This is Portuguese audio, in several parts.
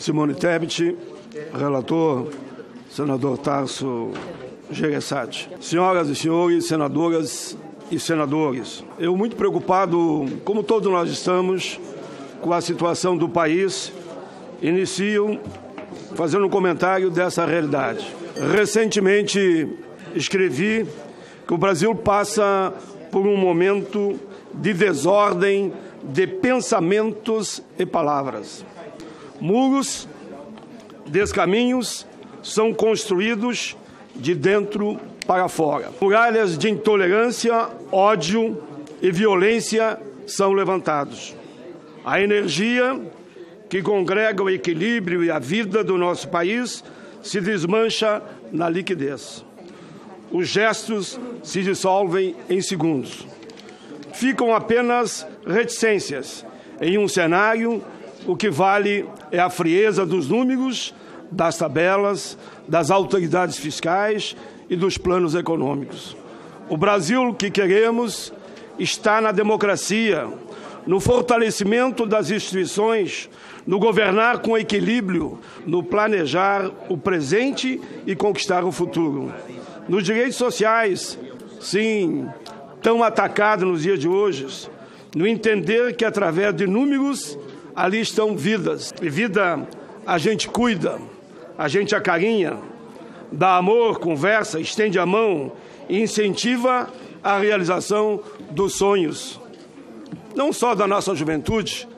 Simone Tebet, relator, senador Tarso Gereissati. Senhoras e senhores, senadoras e senadores, eu muito preocupado, como todos nós estamos, com a situação do país, inicio fazendo um comentário dessa realidade. Recentemente escrevi que o Brasil passa por um momento de desordem de pensamentos e palavras. Muros, descaminhos são construídos de dentro para fora. Muralhas de intolerância, ódio e violência são levantados. A energia que congrega o equilíbrio e a vida do nosso país se desmancha na liquidez. Os gestos se dissolvem em segundos. Ficam apenas reticências. Em um cenário, o que vale é a frieza dos números, das tabelas, das autoridades fiscais e dos planos econômicos. O Brasil que queremos está na democracia, no fortalecimento das instituições, no governar com equilíbrio, no planejar o presente e conquistar o futuro. Nos direitos sociais, sim, tão atacados nos dias de hoje, no entender que através de números ali estão vidas. E vida a gente cuida, a gente acarinha, dá amor, conversa, estende a mão e incentiva a realização dos sonhos. Não só da nossa juventude,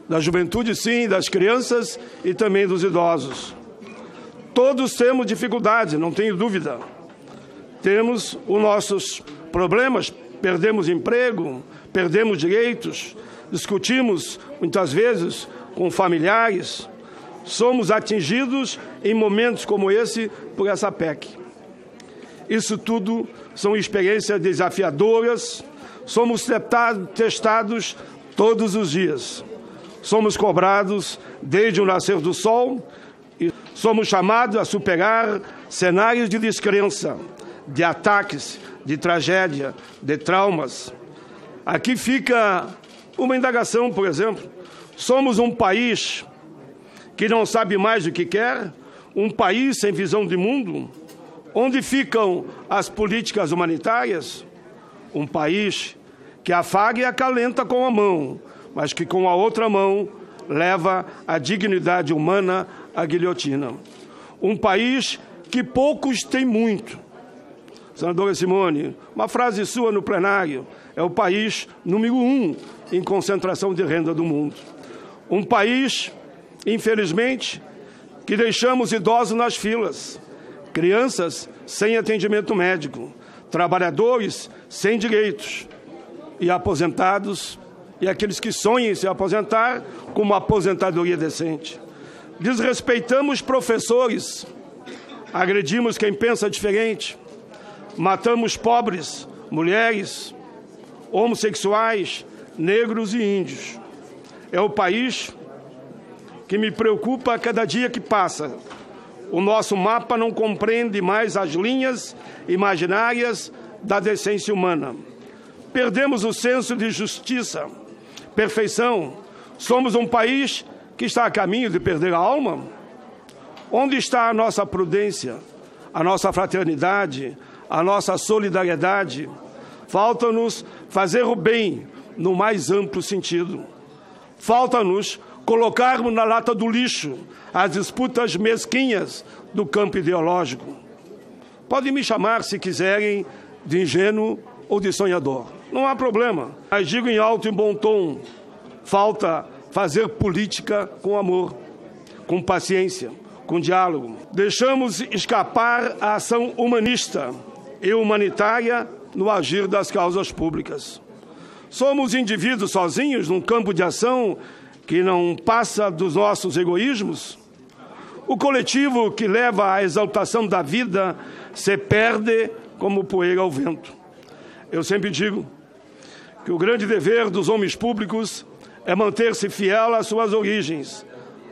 da juventude sim, das crianças e também dos idosos. Todos temos dificuldades, não tenho dúvida. Temos os nossos problemas, perdemos emprego, perdemos direitos, discutimos muitas vezes com familiares. Somos atingidos em momentos como esse por essa PEC. Isso tudo são experiências desafiadoras. Somos testados todos os dias. Somos cobrados desde o nascer do sol e somos chamados a superar cenários de descrença, de ataques, de tragédia, de traumas. Aqui fica uma indagação, por exemplo. Somos um país que não sabe mais o que quer, um país sem visão de mundo? Onde ficam as políticas humanitárias? Um país que afaga e acalenta com a mão, mas que com a outra mão leva a dignidade humana à guilhotina. Um país que poucos têm muito. Senadora Simone, uma frase sua no plenário, é o país número 1 em concentração de renda do mundo. Um país, infelizmente, que deixamos idosos nas filas, crianças sem atendimento médico, trabalhadores sem direitos e aposentados e aqueles que sonham em se aposentar com uma aposentadoria decente. Desrespeitamos professores, agredimos quem pensa diferente, matamos pobres, mulheres, homossexuais, negros e índios. É o país que me preocupa a cada dia que passa. O nosso mapa não compreende mais as linhas imaginárias da decência humana. Perdemos o senso de justiça, perfeição. Somos um país que está a caminho de perder a alma. Onde está a nossa prudência, a nossa fraternidade, a nossa solidariedade? Falta-nos fazer o bem no mais amplo sentido. Falta-nos colocarmos na lata do lixo as disputas mesquinhas do campo ideológico. Podem me chamar, se quiserem, de ingênuo ou de sonhador. Não há problema. Mas digo em alto e bom tom, falta fazer política com amor, com paciência, com diálogo. Deixamos escapar a ação humanista e humanitária no agir das causas públicas. Somos indivíduos sozinhos num campo de ação que não passa dos nossos egoísmos? O coletivo que leva à exaltação da vida se perde como poeira ao vento. Eu sempre digo que o grande dever dos homens públicos é manter-se fiel às suas origens,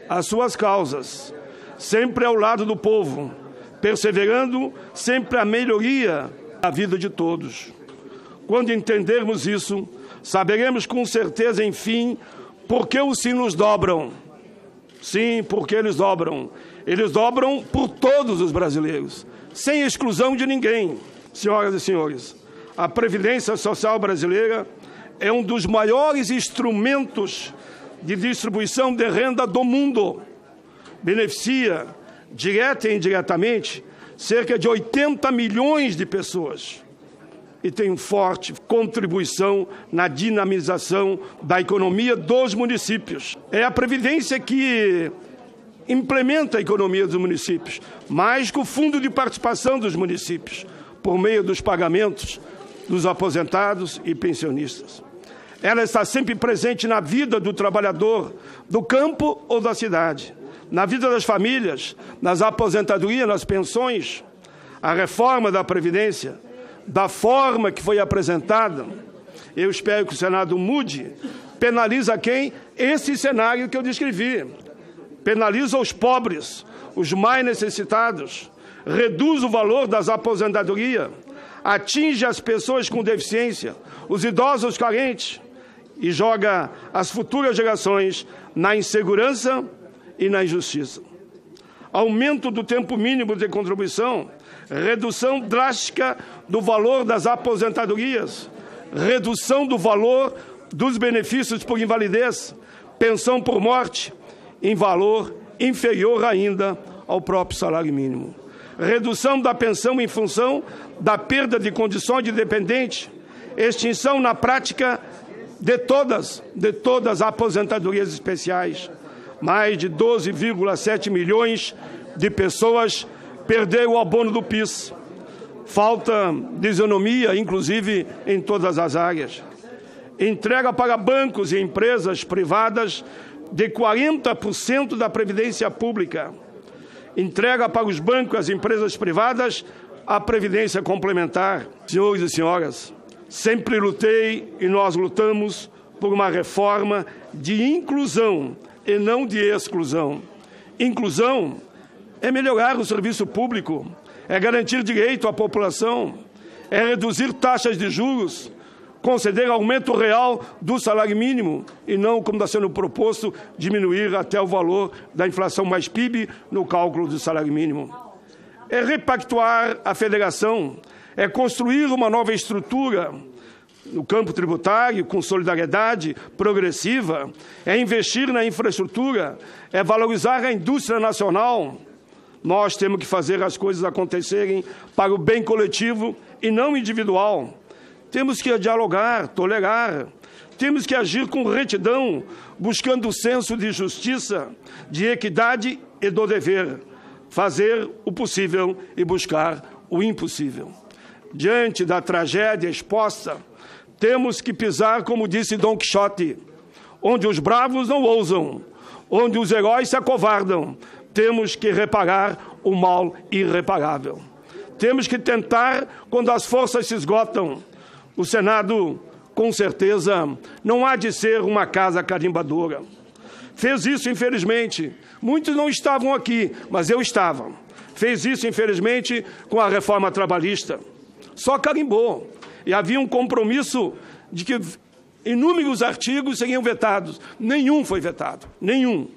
às suas causas, sempre ao lado do povo, perseverando sempre a melhoria da vida de todos. Quando entendermos isso, saberemos com certeza, enfim, por que os sinos dobram Sim, porque eles dobram. Eles dobram por todos os brasileiros, sem exclusão de ninguém. Senhoras e senhores, a Previdência Social brasileira é um dos maiores instrumentos de distribuição de renda do mundo. Beneficia, direta e indiretamente, cerca de 80 milhões de pessoas e tem forte contribuição na dinamização da economia dos municípios. É a Previdência que implementa a economia dos municípios, mais que o Fundo de Participação dos municípios, por meio dos pagamentos dos aposentados e pensionistas. Ela está sempre presente na vida do trabalhador do campo ou da cidade, na vida das famílias, nas aposentadorias, nas pensões. A reforma da Previdência, da forma que foi apresentada, eu espero que o Senado mude, penaliza quem? Esse cenário que eu descrevi. Penaliza os pobres, os mais necessitados, reduz o valor das aposentadorias, atinge as pessoas com deficiência, os idosos carentes e joga as futuras gerações na insegurança e na injustiça. Aumento do tempo mínimo de contribuição, redução drástica do valor das aposentadorias, redução do valor dos benefícios por invalidez, pensão por morte, em valor inferior ainda ao próprio salário mínimo. Redução da pensão em função da perda de condições de dependente, extinção na prática de todas as aposentadorias especiais. Mais de 12,7 milhões de pessoas perderam o abono do PIS. Falta de isonomia, inclusive, em todas as áreas. Entrega para bancos e empresas privadas de 40% da Previdência Pública. Entrega para os bancos e as empresas privadas a Previdência Complementar. Senhores e senhoras, sempre lutei e nós lutamos por uma reforma de inclusão e não de exclusão. Inclusão é melhorar o serviço público, é garantir direito à população, é reduzir taxas de juros, conceder aumento real do salário mínimo e não, como está sendo proposto, diminuir até o valor da inflação mais PIB no cálculo do salário mínimo. É repactuar a federação, é construir uma nova estrutura no campo tributário, com solidariedade progressiva, é investir na infraestrutura, é valorizar a indústria nacional. Nós temos que fazer as coisas acontecerem para o bem coletivo e não individual. Temos que dialogar, tolerar, temos que agir com retidão, buscando o senso de justiça, de equidade e do dever, fazer o possível e buscar o impossível. Diante da tragédia exposta, temos que pisar, como disse Dom Quixote, onde os bravos não ousam, onde os heróis se acovardam. Temos que reparar o mal irreparável. Temos que tentar quando as forças se esgotam. O Senado, com certeza, não há de ser uma casa carimbadora. Fez isso, infelizmente. Muitos não estavam aqui, mas eu estava. Fez isso, infelizmente, com a reforma trabalhista. Só carimbou. E havia um compromisso de que inúmeros artigos seriam vetados. Nenhum foi vetado. Nenhum.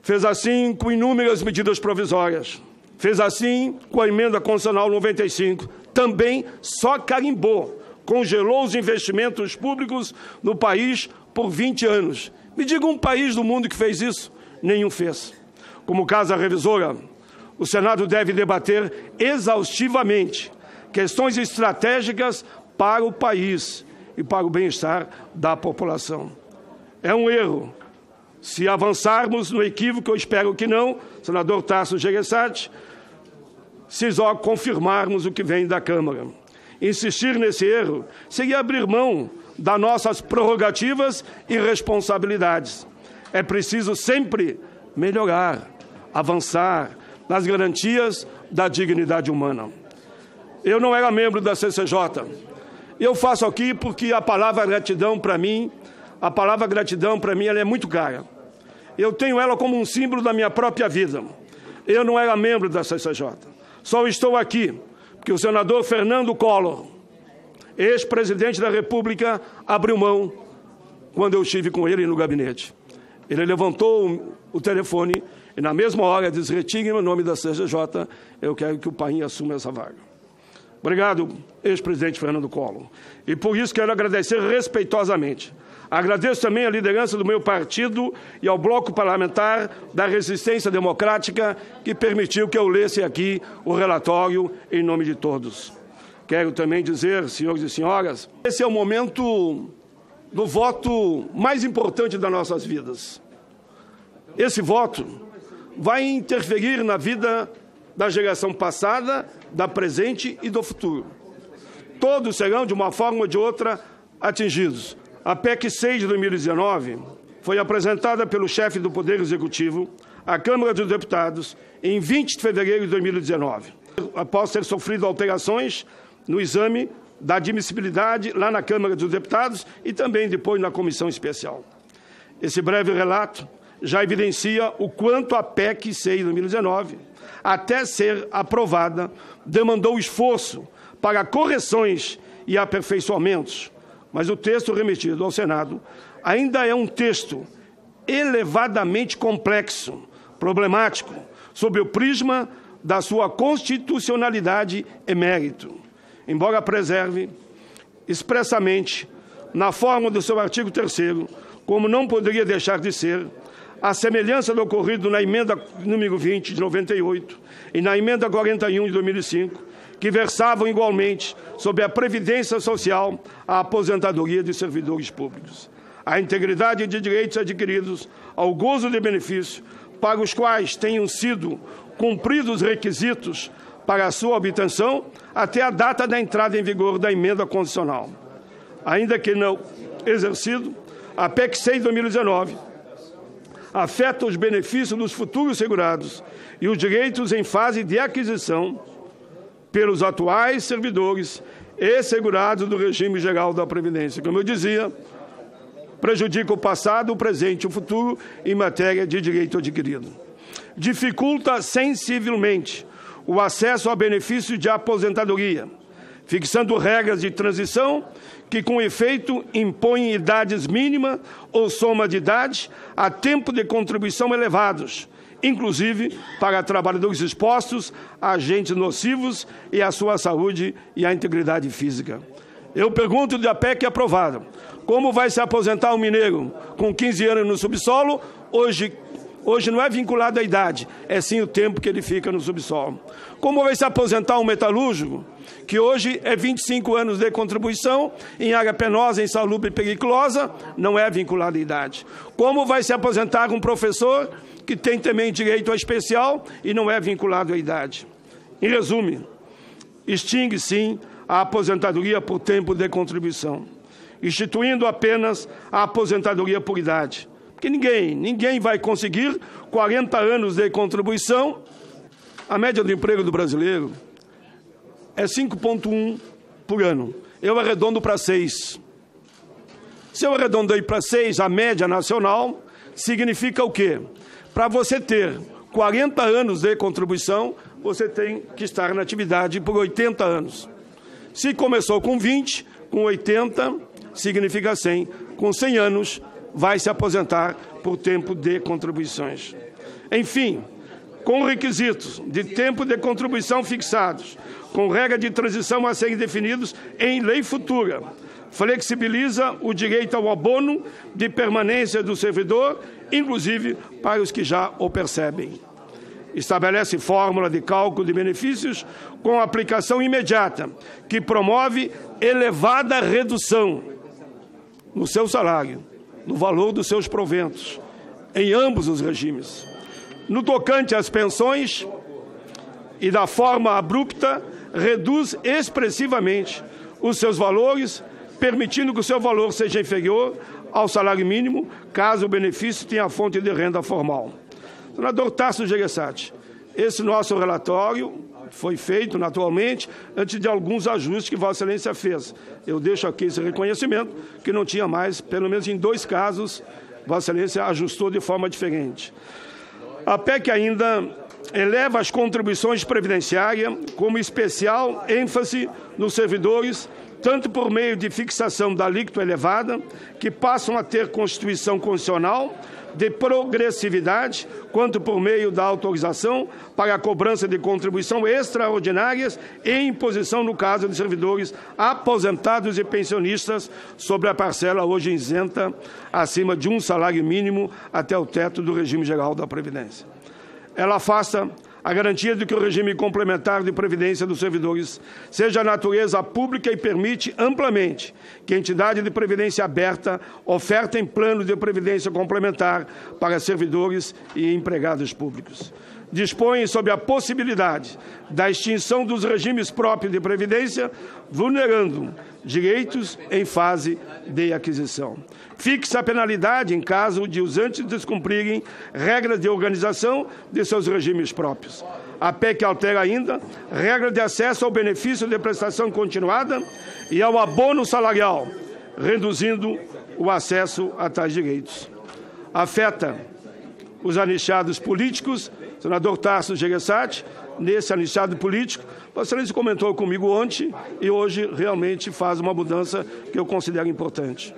Fez assim com inúmeras medidas provisórias. Fez assim com a emenda constitucional 95. Também só carimbou. Congelou os investimentos públicos no país por 20 anos. Me diga um país do mundo que fez isso? Nenhum fez. Como casa revisora, o Senado deve debater exaustivamente questões estratégicas para o país e para o bem-estar da população. É um erro. Se avançarmos no equívoco, eu espero que não, senador Tasso Gereissati, se só confirmarmos o que vem da Câmara. Insistir nesse erro seria abrir mão das nossas prerrogativas e responsabilidades. É preciso sempre melhorar, avançar nas garantias da dignidade humana. Eu não era membro da CCJ. Eu faço aqui porque a palavra gratidão para mim, ela é muito cara. Eu tenho ela como um símbolo da minha própria vida. Eu não era membro da CCJ. Só estou aqui porque o senador Fernando Collor, ex-presidente da República, abriu mão quando eu estive com ele no gabinete. Ele levantou o telefone e, na mesma hora, disse: retire o nome da CCJ, eu quero que o Paim assuma essa vaga. Obrigado, ex-presidente Fernando Collor. E por isso quero agradecer respeitosamente. Agradeço também a liderança do meu partido e ao bloco parlamentar da Resistência Democrática, que permitiu que eu lesse aqui o relatório em nome de todos. Quero também dizer, senhores e senhoras, esse é o momento do voto mais importante das nossas vidas. Esse voto vai interferir na vida da geração passada, da presente e do futuro. Todos serão, de uma forma ou de outra, atingidos. A PEC 6 de 2019 foi apresentada pelo chefe do Poder Executivo à Câmara dos Deputados em 20 de fevereiro de 2019, após ter sofrido alterações no exame da admissibilidade lá na Câmara dos Deputados e também depois na Comissão Especial. Esse breve relato já evidencia o quanto a PEC 6 de 2019, até ser aprovada, demandou esforço para correções e aperfeiçoamentos, mas o texto remetido ao Senado ainda é um texto elevadamente complexo, problemático, sob o prisma da sua constitucionalidade e mérito, embora preserve expressamente, na forma do seu artigo 3º, como não poderia deixar de ser, a semelhança do ocorrido na emenda número 20 de 98 e na emenda 41 de 2005, que versavam igualmente sobre a previdência social, a aposentadoria de servidores públicos, a integridade de direitos adquiridos ao gozo de benefício, para os quais tenham sido cumpridos os requisitos para a sua obtenção até a data da entrada em vigor da emenda condicional. Ainda que não exercido, a PEC 6 de 2019 afeta os benefícios dos futuros segurados e os direitos em fase de aquisição pelos atuais servidores e segurados do regime geral da Previdência. Como eu dizia, prejudica o passado, o presente e o futuro em matéria de direito adquirido. Dificulta sensivelmente o acesso a benefícios de aposentadoria, fixando regras de transição que, com efeito, impõem idades mínimas ou soma de idade a tempo de contribuição elevados, inclusive para trabalhadores expostos a agentes nocivos e à sua saúde e à integridade física. Eu pergunto, da PEC aprovada, como vai se aposentar um mineiro com 15 anos no subsolo? Hoje não é vinculado à idade, é sim o tempo que ele fica no subsolo. Como vai se aposentar um metalúrgico, que hoje é 25 anos de contribuição, em área penosa, insalubre e periculosa, não é vinculado à idade. Como vai se aposentar um professor que tem também direito a especial e não é vinculado à idade? Em resumo, extingue sim a aposentadoria por tempo de contribuição, instituindo apenas a aposentadoria por idade. Porque ninguém vai conseguir 40 anos de contribuição. A média do emprego do brasileiro é 5,1 por ano. Eu arredondo para 6. Se eu arredondei para 6, a média nacional, significa o quê? Para você ter 40 anos de contribuição, você tem que estar na atividade por 80 anos. Se começou com 20, com 80, significa 100. Com 100 anos, vai se aposentar por tempo de contribuições. Enfim, com requisitos de tempo de contribuição fixados, com regra de transição a serem definidos em lei futura, flexibiliza o direito ao abono de permanência do servidor, inclusive para os que já o percebem. Estabelece fórmula de cálculo de benefícios com aplicação imediata, que promove elevada redução no seu salário, no valor dos seus proventos, em ambos os regimes. No tocante às pensões, e da forma abrupta, reduz expressivamente os seus valores, permitindo que o seu valor seja inferior ao salário mínimo, caso o benefício tenha a fonte de renda formal. Senador Tasso Gereissati, esse nosso relatório foi feito, naturalmente, antes de alguns ajustes que Vossa Excelência fez. Eu deixo aqui esse reconhecimento, que não tinha mais, pelo menos em 2 casos, Vossa Excelência ajustou de forma diferente. A PEC ainda eleva as contribuições previdenciárias, como especial ênfase nos servidores, tanto por meio de fixação da alíquota elevada, que passam a ter constituição constitucional, de progressividade, quanto por meio da autorização para a cobrança de contribuição extraordinárias e imposição no caso de servidores aposentados e pensionistas sobre a parcela hoje isenta acima de um salário mínimo até o teto do regime geral da Previdência. Ela afasta a garantia de que o regime complementar de previdência dos servidores seja natureza pública e permite amplamente que a entidade de previdência aberta ofertem planos de previdência complementar para servidores e empregados públicos. Dispõe sobre a possibilidade da extinção dos regimes próprios de previdência, vulnerando direitos em fase de aquisição. Fixa a penalidade em caso de usantes descumprirem regras de organização de seus regimes próprios. A PEC altera ainda regra de acesso ao benefício de prestação continuada e ao abono salarial, reduzindo o acesso a tais direitos. Afeta os anichados políticos. Senador Tasso Gereissati, nesse anichado político, Vossa Excelência comentou comigo ontem e hoje realmente faz uma mudança que eu considero importante.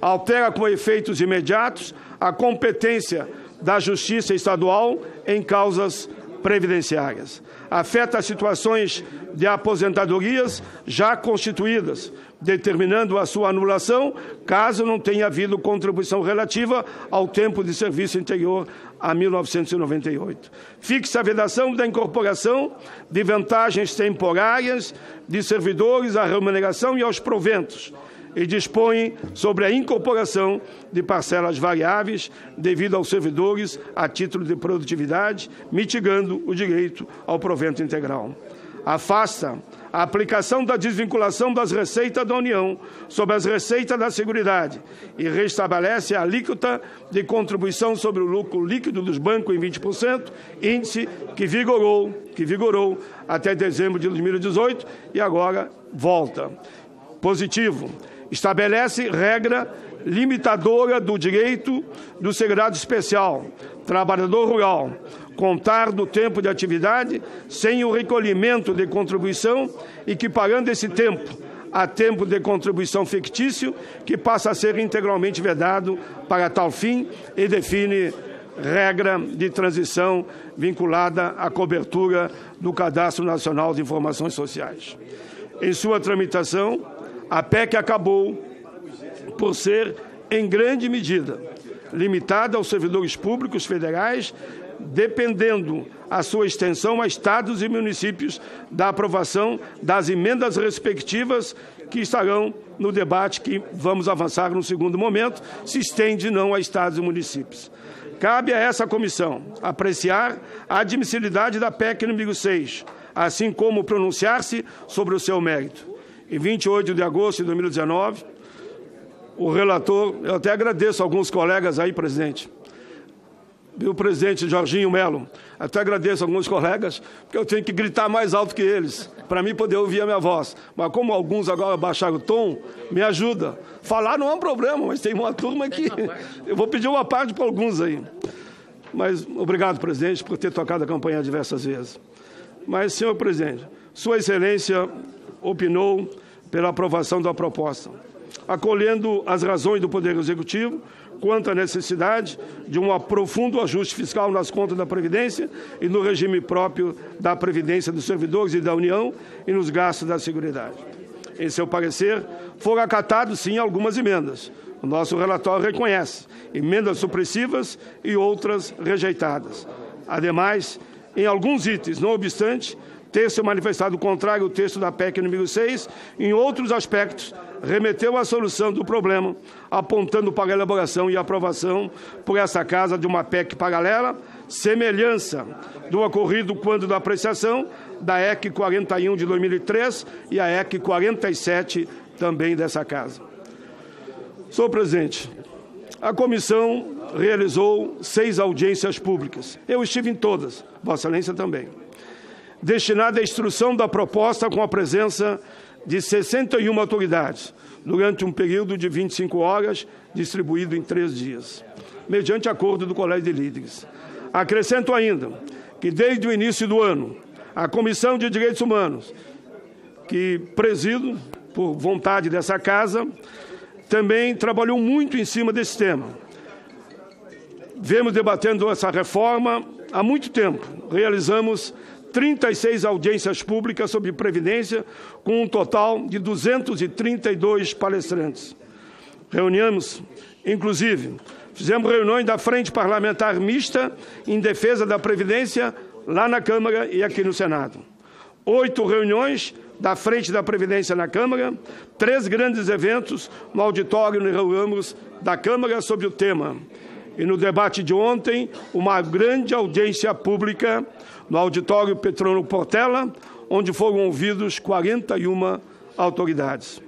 Altera com efeitos imediatos a competência da Justiça Estadual em causas previdenciárias. Afeta as situações de aposentadorias já constituídas, determinando a sua anulação caso não tenha havido contribuição relativa ao tempo de serviço anterior a 1998. Fixa a vedação da incorporação de vantagens temporárias de servidores à remuneração e aos proventos, e dispõe sobre a incorporação de parcelas variáveis devido aos servidores a título de produtividade, mitigando o direito ao provento integral. Afasta a aplicação da desvinculação das receitas da União sobre as receitas da Seguridade e restabelece a alíquota de contribuição sobre o lucro líquido dos bancos em 20%, índice que vigorou até dezembro de 2018 e agora volta. Positivo. Estabelece regra limitadora do direito do segurado especial, trabalhador rural, contar do tempo de atividade sem o recolhimento de contribuição, equiparando esse tempo a tempo de contribuição fictício, que passa a ser integralmente vedado para tal fim e define regra de transição vinculada à cobertura do Cadastro Nacional de Informações Sociais. Em sua tramitação, a PEC acabou por ser, em grande medida, limitada aos servidores públicos federais, dependendo a sua extensão a estados e municípios da aprovação das emendas respectivas que estarão no debate que vamos avançar no segundo momento, se estende não a estados e municípios. Cabe a essa comissão apreciar a admissibilidade da PEC número 6, assim como pronunciar-se sobre o seu mérito. Em 28 de agosto de 2019, o relator, eu até agradeço a alguns colegas aí, presidente, o presidente Jorginho Melo, até agradeço a alguns colegas, porque eu tenho que gritar mais alto que eles, para mim poder ouvir a minha voz. Mas como alguns agora baixaram o tom, me ajuda. Falar não é um problema, mas tem uma turma que... Eu vou pedir uma parte para alguns aí. Mas obrigado, presidente, por ter tocado a campanha diversas vezes. Mas, senhor presidente, Sua Excelência opinou pela aprovação da proposta, acolhendo as razões do Poder Executivo quanto à necessidade de um profundo ajuste fiscal nas contas da Previdência e no regime próprio da Previdência dos servidores e da União e nos gastos da Seguridade. Em seu parecer, foram acatados, sim, algumas emendas. O nosso relatório reconhece emendas supressivas e outras rejeitadas. Ademais, em alguns itens, não obstante, ter se manifestado contrário ao texto da PEC número 6, em outros aspectos, remeteu à solução do problema, apontando para a elaboração e aprovação por essa Casa de uma PEC paralela, semelhança do ocorrido quando da apreciação da EC 41 de 2003 e a EC 47 também dessa Casa. Senhor presidente, a comissão realizou 6 audiências públicas. Eu estive em todas, Vossa Excelência também, destinada à instrução da proposta com a presença de 61 autoridades, durante um período de 25 horas, distribuído em 3 dias, mediante acordo do Colégio de Líderes. Acrescento ainda que, desde o início do ano, a Comissão de Direitos Humanos, que presido por vontade dessa Casa, também trabalhou muito em cima desse tema, Vemos debatendo essa reforma há muito tempo. Realizamos 36 audiências públicas sobre Previdência, com um total de 232 palestrantes. Reunimos, inclusive, fizemos reuniões da Frente Parlamentar Mista em defesa da Previdência lá na Câmara e aqui no Senado. 8 reuniões da Frente da Previdência na Câmara, 3 grandes eventos no auditório no Ramos da Câmara sobre o tema. E no debate de ontem, uma grande audiência pública no auditório Petrônio Portela, onde foram ouvidos 41 autoridades.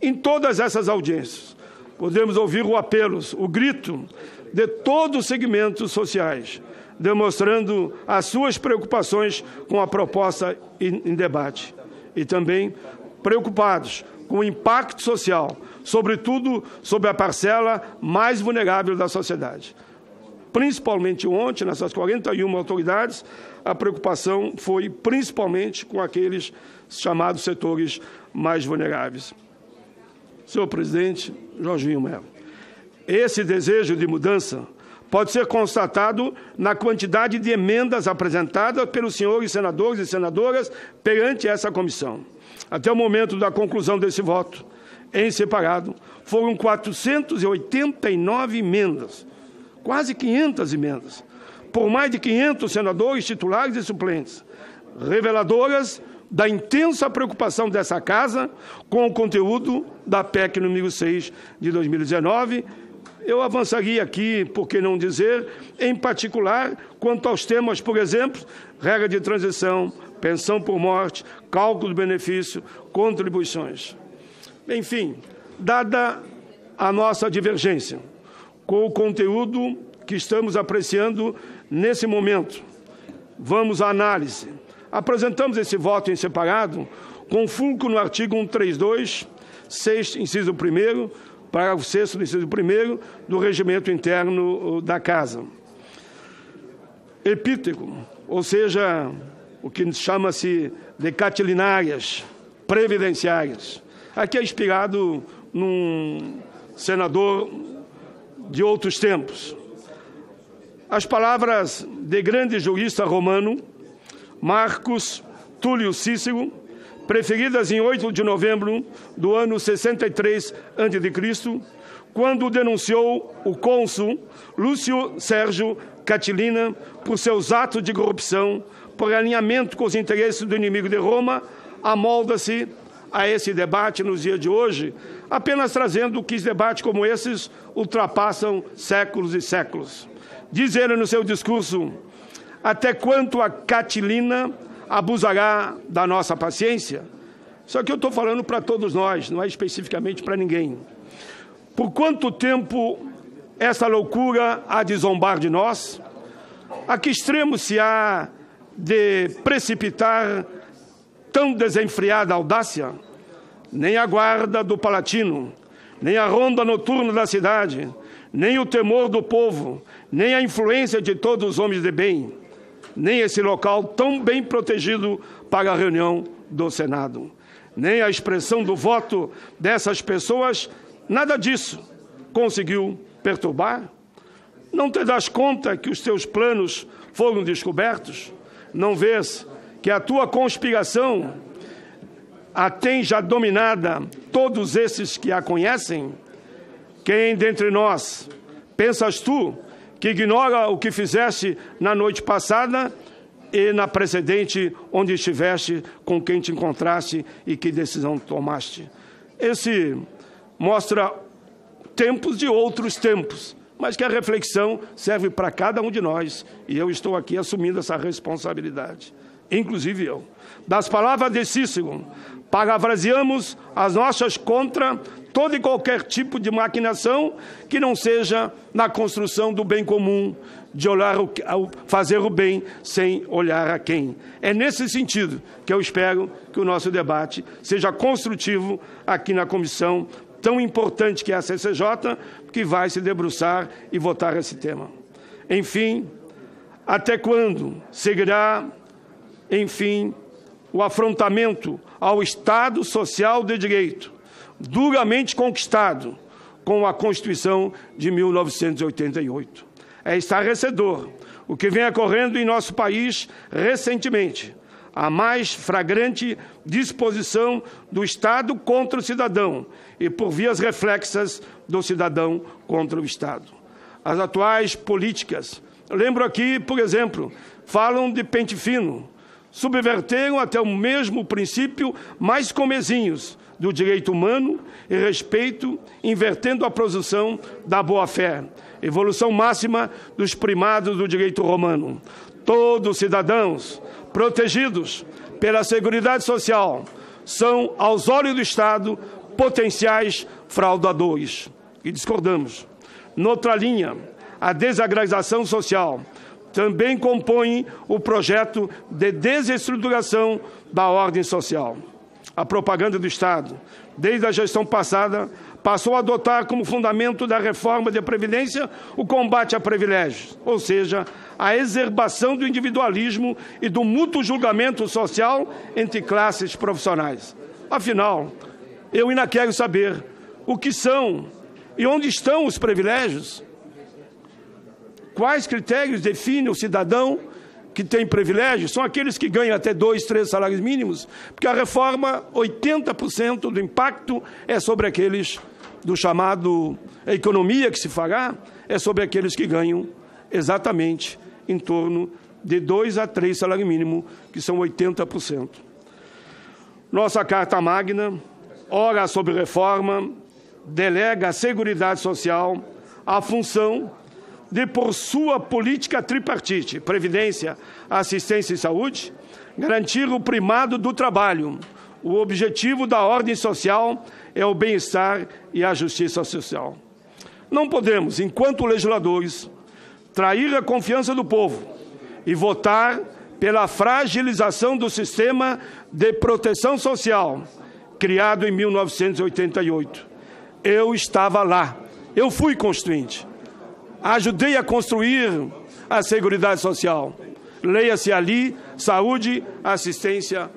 Em todas essas audiências, podemos ouvir o apelo, o grito de todos os segmentos sociais, demonstrando as suas preocupações com a proposta em debate e também preocupados com o impacto social, sobretudo sobre a parcela mais vulnerável da sociedade. Principalmente ontem, nessas 41 autoridades, a preocupação foi principalmente com aqueles chamados setores mais vulneráveis. Senhor presidente, Jorginho Melo, esse desejo de mudança pode ser constatado na quantidade de emendas apresentadas pelos senhores senadores e senadoras perante essa comissão. Até o momento da conclusão desse voto, em separado, foram 489 emendas, quase 500 emendas, por mais de 500 senadores titulares e suplentes, reveladoras da intensa preocupação dessa Casa com o conteúdo da PEC número 6 de 2019. Eu avançaria aqui, por que não dizer, em particular, quanto aos temas, por exemplo, regra de transição, pensão por morte, cálculo do benefício, contribuições. Enfim, dada a nossa divergência com o conteúdo que estamos apreciando nesse momento, vamos à análise. Apresentamos esse voto em separado com fulcro no artigo 132, 6, inciso 1º, parágrafo 6º do inciso 1º do regimento interno da Casa. Epíteto, ou seja, o que chama-se de catilinárias previdenciárias. Aqui é inspirado num senador de outros tempos. As palavras de grande jurista romano, Marcus Túlio Cícero, preferidas em 8 de novembro do ano 63 a.C., quando denunciou o cônsul Lúcio Sérgio Catilina por seus atos de corrupção, por alinhamento com os interesses do inimigo de Roma, amolda-se a esse debate nos dias de hoje, apenas trazendo que debates como esses ultrapassam séculos e séculos. Diz ele no seu discurso: até quanto a Catilina abusará da nossa paciência? Só que eu estou falando para todos nós, não é especificamente para ninguém. Por quanto tempo essa loucura há de zombar de nós? A que extremo se há de precipitar tão desenfreada audácia? Nem a guarda do Palatino, nem a ronda noturna da cidade, nem o temor do povo, nem a influência de todos os homens de bem, nem esse local tão bem protegido para a reunião do Senado, nem a expressão do voto dessas pessoas, nada disso conseguiu perturbar? Não te das conta que os teus planos foram descobertos? Não vês que a tua conspiração a tem já dominada todos esses que a conhecem? Quem dentre nós, pensas tu, que ignora o que fizeste na noite passada e na precedente, onde estiveste, com quem te encontraste e que decisão tomaste? Esse mostra tempos de outros tempos, mas que a reflexão serve para cada um de nós, e eu estou aqui assumindo essa responsabilidade, inclusive eu. Das palavras de Cícero, parafraseamos as nossas contra todo e qualquer tipo de maquinação que não seja na construção do bem comum, de olhar fazer o bem sem olhar a quem. É nesse sentido que eu espero que o nosso debate seja construtivo aqui na comissão tão importante que é a CCJ, que vai se debruçar e votar esse tema. Enfim, até quando seguirá, enfim, o afrontamento ao Estado Social de Direito, duramente conquistado com a Constituição de 1988. É estarrecedor o que vem ocorrendo em nosso país recentemente. A mais flagrante disposição do Estado contra o cidadão e, por vias reflexas, do cidadão contra o Estado. As atuais políticas, lembro aqui, por exemplo, falam de pente fino, subverteram até o mesmo princípio mais comezinhos do direito humano e respeito, invertendo a presunção da boa-fé, evolução máxima dos primados do direito romano. Todos os cidadãos protegidos pela Seguridade Social são, aos olhos do Estado, potenciais fraudadores. E discordamos. Noutra linha, a desagrarização social também compõe o projeto de desestruturação da ordem social. A propaganda do Estado, desde a gestão passada, passou a adotar como fundamento da reforma da Previdência o combate a privilégios, ou seja, a exacerbação do individualismo e do mútuo julgamento social entre classes profissionais. Afinal, eu ainda quero saber o que são e onde estão os privilégios. Quais critérios definem o cidadão que tem privilégios? São aqueles que ganham até 2, 3 salários mínimos, porque a reforma, 80% do impacto é sobre aqueles do chamado economia que se fará, é sobre aqueles que ganham exatamente em torno de 2 a 3 salários mínimos, que são 80%. Nossa Carta Magna, ora sobre reforma, delega à Seguridade Social a função de, por sua política tripartite, Previdência, Assistência e Saúde, garantir o primado do trabalho. O objetivo da ordem social é o bem-estar e a justiça social. Não podemos, enquanto legisladores, trair a confiança do povo e votar pela fragilização do sistema de proteção social, criado em 1988. Eu estava lá, eu fui constituinte. Ajudei a construir a Seguridade Social. Leia-se ali saúde, assistência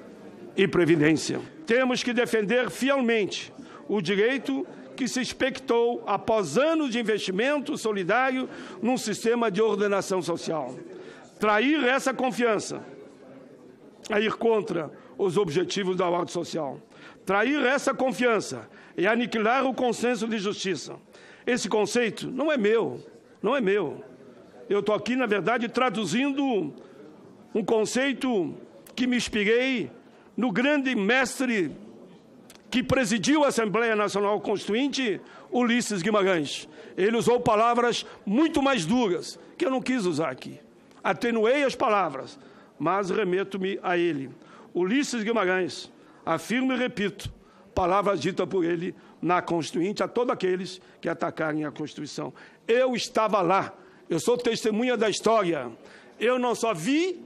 e previdência. Temos que defender fielmente o direito que se expectou após anos de investimento solidário num sistema de ordenação social. Trair essa confiança é ir contra os objetivos da ordem social. Trair essa confiança é aniquilar o consenso de justiça. Esse conceito não é meu. Não é meu. Eu estou aqui, na verdade, traduzindo um conceito que me inspirei no grande mestre que presidiu a Assembleia Nacional Constituinte, Ulisses Guimarães. Ele usou palavras muito mais duras, que eu não quis usar aqui. Atenuei as palavras, mas remeto-me a ele. Ulisses Guimarães, afirmo e repito, palavras ditas por ele na Constituinte a todos aqueles que atacarem a Constituição. Eu estava lá, eu sou testemunha da história. Eu não só vi,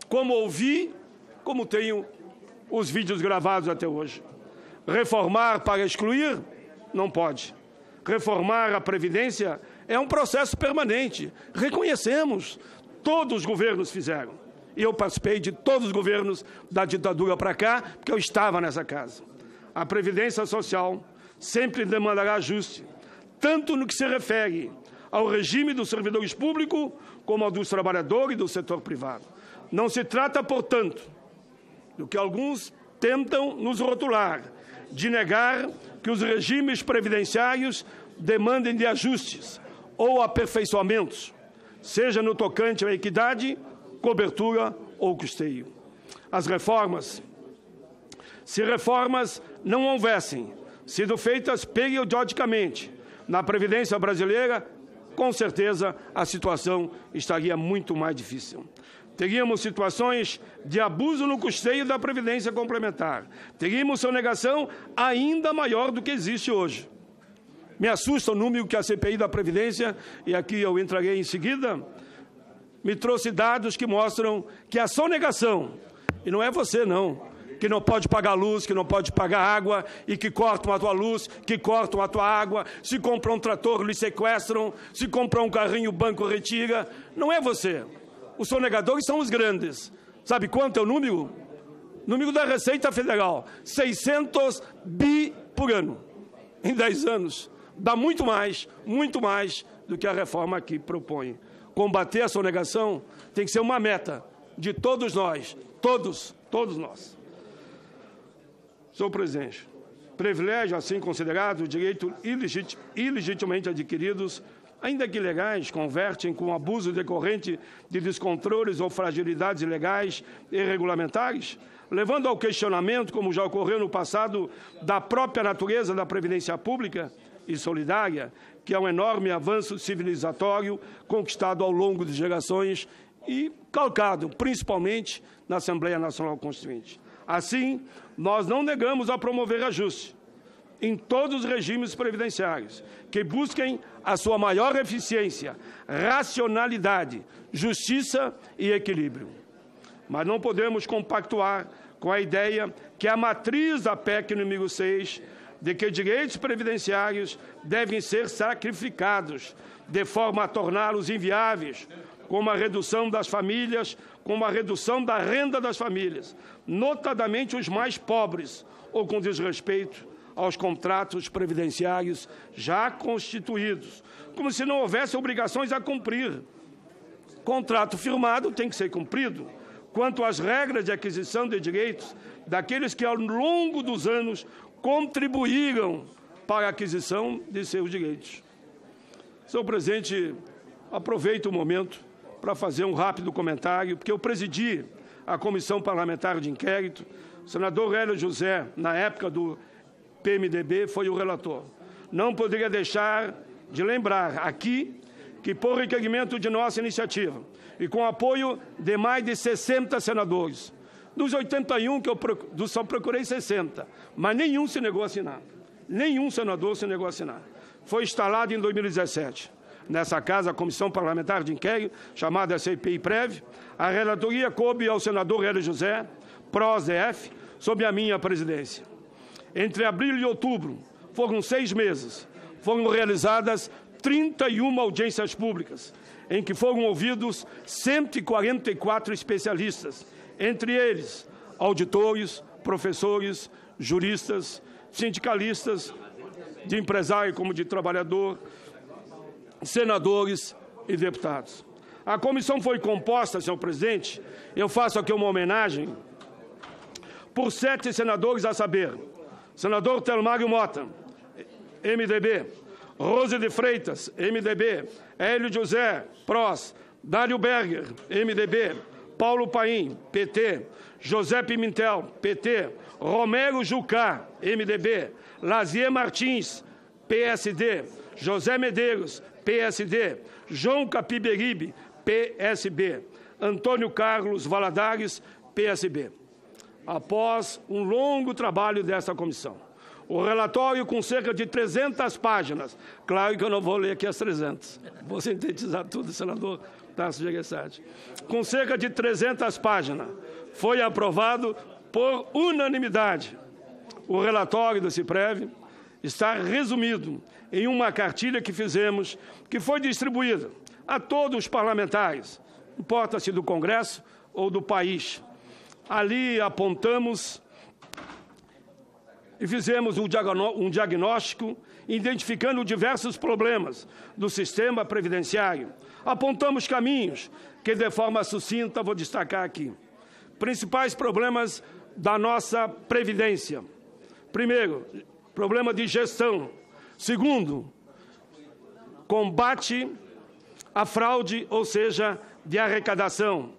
como ouvi, como tenho os vídeos gravados até hoje. Reformar para excluir? Não pode. Reformar a Previdência é um processo permanente. Reconhecemos, todos os governos fizeram. E eu participei de todos os governos da ditadura para cá, porque eu estava nessa casa. A Previdência Social sempre demandará ajuste, tanto no que se refere ao regime dos servidores públicos, como ao dos trabalhadores e do setor privado. Não se trata, portanto, do que alguns tentam nos rotular, de negar que os regimes previdenciários demandem de ajustes ou aperfeiçoamentos, seja no tocante à equidade, cobertura ou custeio. As reformas, se reformas não houvessem sido feitas periodicamente na Previdência brasileira, com certeza a situação estaria muito mais difícil. Teríamos situações de abuso no custeio da Previdência Complementar. Teríamos sonegação ainda maior do que existe hoje. Me assusta o número que a CPI da Previdência, e aqui eu entrarei em seguida, me trouxe dados que mostram que a sonegação, e não é você não, que não pode pagar luz, que não pode pagar água, e que cortam a tua luz, que cortam a tua água, se compra um trator, lhe sequestram, se compra um carrinho, o banco retira. Não é você. Os sonegadores são os grandes. Sabe quanto é o número? Número da Receita Federal. 600 bi por ano. Em 10 anos. Dá muito mais do que a reforma aqui propõe. Combater a sonegação tem que ser uma meta de todos nós, todos nós. Senhor presidente, privilégio assim considerado, direito ilegitimamente adquiridos, ainda que ilegais, convertem com abuso decorrente de descontroles ou fragilidades ilegais e regulamentares, levando ao questionamento, como já ocorreu no passado, da própria natureza da previdência pública e solidária, que é um enorme avanço civilizatório conquistado ao longo de gerações e calcado, principalmente, na Assembleia Nacional Constituinte. Assim, nós não negamos a promover ajuste em todos os regimes previdenciários, que busquem a sua maior eficiência, racionalidade, justiça e equilíbrio. Mas não podemos compactuar com a ideia que é a matriz da PEC número 6, de que direitos previdenciários devem ser sacrificados de forma a torná-los inviáveis, como a redução das famílias, como a redução da renda das famílias, notadamente os mais pobres, ou com desrespeito aos contratos previdenciários já constituídos, como se não houvesse obrigações a cumprir. Contrato firmado tem que ser cumprido. Quanto às regras de aquisição de direitos daqueles que, ao longo dos anos, contribuíram para a aquisição de seus direitos. Senhor presidente, aproveito o momento para fazer um rápido comentário, porque eu presidi a Comissão Parlamentar de Inquérito. O senador Hélio José, na época do PMDB, foi o relator. Não poderia deixar de lembrar aqui que, por requerimento de nossa iniciativa e com apoio de mais de 60 senadores, dos 81 que eu só procurei 60, mas nenhum se negou a assinar. Nenhum senador se negou a assinar. Foi instalado em 2017. Nessa casa, a Comissão Parlamentar de Inquérito, chamada CPI-PREV, a relatoria coube ao senador Hélio José, pró-DF, sob a minha presidência. Entre abril e outubro, foram 6 meses, foram realizadas 31 audiências públicas, em que foram ouvidos 144 especialistas, entre eles auditores, professores, juristas, sindicalistas, de empresário como de trabalhador, senadores e deputados. A comissão foi composta, senhor presidente, eu faço aqui uma homenagem, por 7 senadores, a saber, senador Telmário Mota, MDB, Rose de Freitas, MDB, Hélio José, PROS, Dário Berger, MDB, Paulo Paim, PT, José Pimentel, PT, Romero Jucá, MDB, Lazier Martins, PSD, José Medeiros, PSD, João Capiberibe, PSB, Antônio Carlos Valadares, PSB. Após um longo trabalho desta comissão, o relatório com cerca de 300 páginas, claro que eu não vou ler aqui as 300, vou sintetizar tudo, senador Tasso Gereissati, com cerca de 300 páginas, foi aprovado por unanimidade. O relatório do CIPREV está resumido em uma cartilha que fizemos, que foi distribuída a todos os parlamentares, importa-se do Congresso ou do país. Ali apontamos e fizemos um diagnóstico, identificando diversos problemas do sistema previdenciário. Apontamos caminhos que, de forma sucinta, vou destacar aqui. Principais problemas da nossa Previdência. Primeiro, problema de gestão. Segundo, combate à fraude, ou seja, de arrecadação,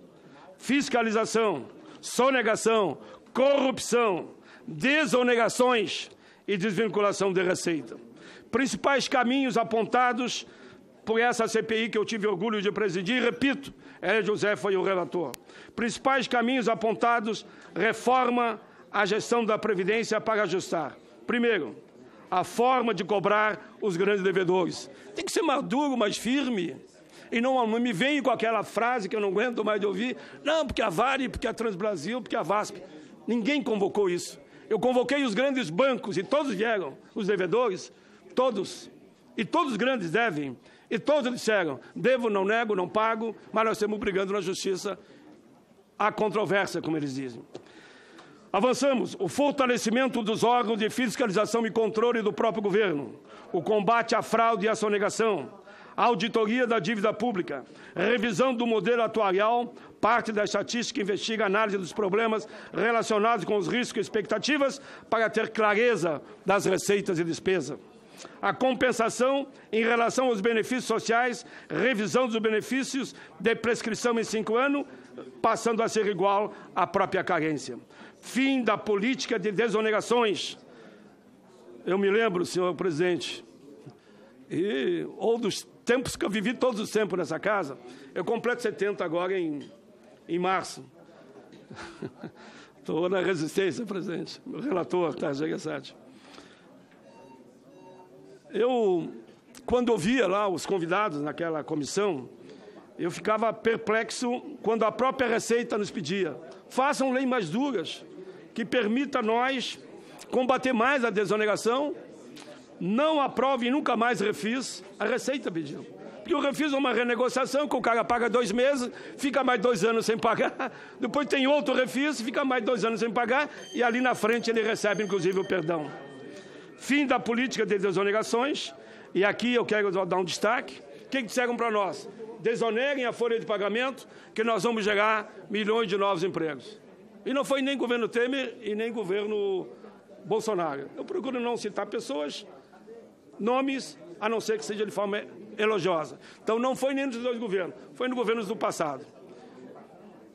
fiscalização, sonegação, corrupção, desonegações e desvinculação de receita. Principais caminhos apontados por essa CPI que eu tive orgulho de presidir, repito, Hélio José foi o relator. Principais caminhos apontados, reforma a gestão da Previdência para ajustar. Primeiro, a forma de cobrar os grandes devedores. Tem que ser mais duro, mais firme. E não me venha com aquela frase que eu não aguento mais de ouvir. Não, porque a Vale, porque a Transbrasil, porque a VASP. Ninguém convocou isso. Eu convoquei os grandes bancos e todos vieram, os devedores, todos. E todos os grandes devem. E todos disseram, devo, não nego, não pago, mas nós estamos brigando na justiça. Há controvérsia, como eles dizem. Avançamos. O fortalecimento dos órgãos de fiscalização e controle do próprio governo. O combate à fraude e à sonegação. auditoria da dívida pública, revisão do modelo atuarial, parte da estatística investiga a análise dos problemas relacionados com os riscos e expectativas para ter clareza das receitas e despesas. A compensação em relação aos benefícios sociais, revisão dos benefícios de prescrição em 5 anos, passando a ser igual à própria carência. Fim da política de desonerações. Eu me lembro, senhor presidente, ou dos tempos que eu vivi todos os tempos nessa casa, eu completo 70 agora em março. Estou na resistência, presidente. Meu relator, Tarja Gereçati. Eu, quando ouvia lá os convidados naquela comissão, eu ficava perplexo quando a própria Receita nos pedia: façam leis mais duras, que permita a nós combater mais a desoneração, não aprove nunca mais refis. A Receita pediu. Porque o refis é uma renegociação, que o cara paga 2 meses, fica mais 2 anos sem pagar, depois tem outro refis, fica mais 2 anos sem pagar, e ali na frente ele recebe, inclusive, o perdão. Fim da política de desonerações, e aqui eu quero dar um destaque. O que disseram para nós? Desonerem a folha de pagamento, que nós vamos gerar milhões de novos empregos. E não foi nem governo Temer e nem governo Bolsonaro. Eu procuro não citar pessoas, nomes, a não ser que seja de forma elogiosa. Então não foi nem nos 2 governos, foi nos governos do passado.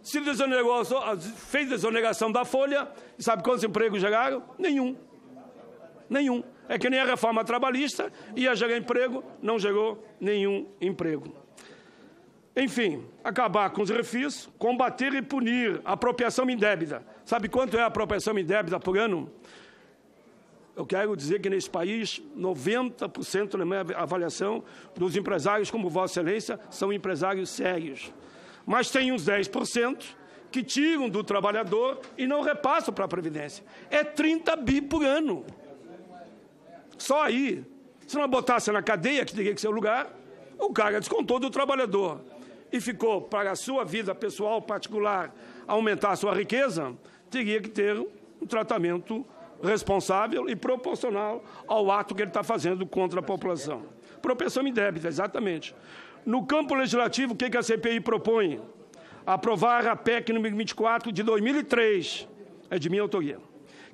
Se desonerou, fez desoneração da folha, e sabe quantos empregos geraram? Nenhum. Nenhum. É que nem a reforma trabalhista, ia gerar emprego, não gerou nenhum emprego. Enfim, acabar com os refis, combater e punir a apropriação indébita. Sabe quanto é a apropriação indébita por ano? Eu quero dizer que nesse país, 90%, na minha avaliação, dos empresários como Vossa Excelência são empresários sérios. Mas tem uns 10% que tiram do trabalhador e não repassam para a Previdência. É 30 bi por ano. Só aí. Se não botasse na cadeia, que teria que ser o lugar, o cara descontou do trabalhador e ficou para a sua vida pessoal, particular, aumentar a sua riqueza, teria que ter um tratamento responsável e proporcional ao ato que ele está fazendo contra a população. Propensão indébita, exatamente. No campo legislativo, o que a CPI propõe? Aprovar a PEC número 24 de 2003, é de minha autoria,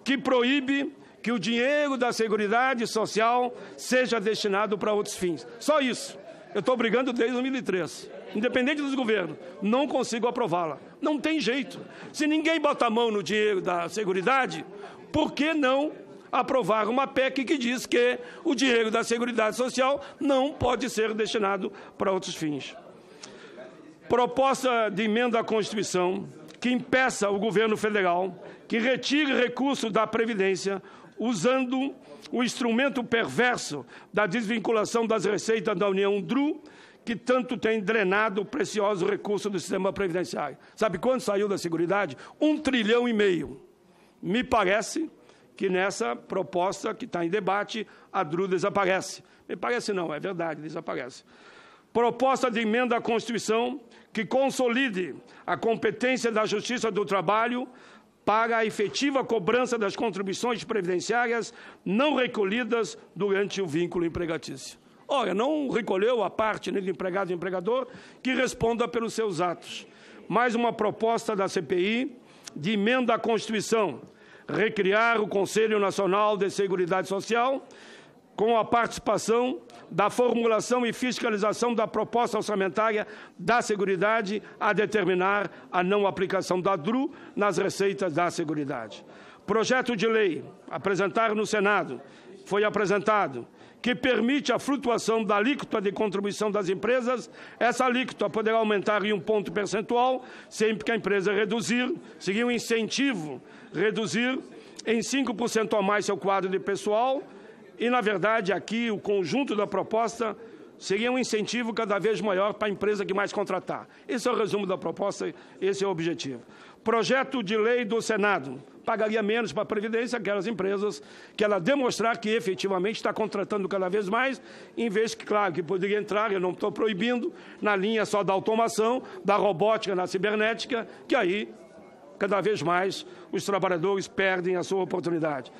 que proíbe que o dinheiro da Seguridade Social seja destinado para outros fins. Só isso. Eu estou brigando desde 2003. Independente dos governos, não consigo aprová-la. Não tem jeito. Se ninguém bota a mão no dinheiro da Seguridade, por que não aprovar uma PEC que diz que o dinheiro da Seguridade Social não pode ser destinado para outros fins? Proposta de emenda à Constituição que impeça o governo federal que retire recursos da Previdência usando o instrumento perverso da desvinculação das receitas da União DRU, que tanto tem drenado preciosos recursos do sistema previdenciário. Sabe quanto saiu da Seguridade? 1,5 trilhão. Me parece que nessa proposta que está em debate, a DRU desaparece. Me parece não, é verdade, desaparece. Proposta de emenda à Constituição que consolide a competência da Justiça do Trabalho para a efetiva cobrança das contribuições previdenciárias não recolhidas durante o vínculo empregatício. Ora, não recolheu a parte nem do empregado e do empregador que responda pelos seus atos. Mais uma proposta da CPI de emenda à Constituição, recriar o Conselho Nacional de Seguridade Social com a participação da formulação e fiscalização da proposta orçamentária da Seguridade a determinar a não aplicação da DRU nas receitas da Seguridade. Projeto de lei apresentado no Senado, foi apresentado, que permite a flutuação da alíquota de contribuição das empresas. Essa alíquota poderá aumentar em 1 ponto percentual sempre que a empresa reduzir, seguir um incentivo, reduzir em 5% a mais seu quadro de pessoal. E, na verdade, aqui o conjunto da proposta seria um incentivo cada vez maior para a empresa que mais contratar. Esse é o resumo da proposta, esse é o objetivo. Projeto de lei do Senado pagaria menos para a Previdência aquelas empresas que ela demonstrar que efetivamente está contratando cada vez mais, em vez que, claro, que poderia entrar, eu não estou proibindo, na linha só da automação, da robótica, na cibernética, que aí, cada vez mais, os trabalhadores perdem a sua oportunidade.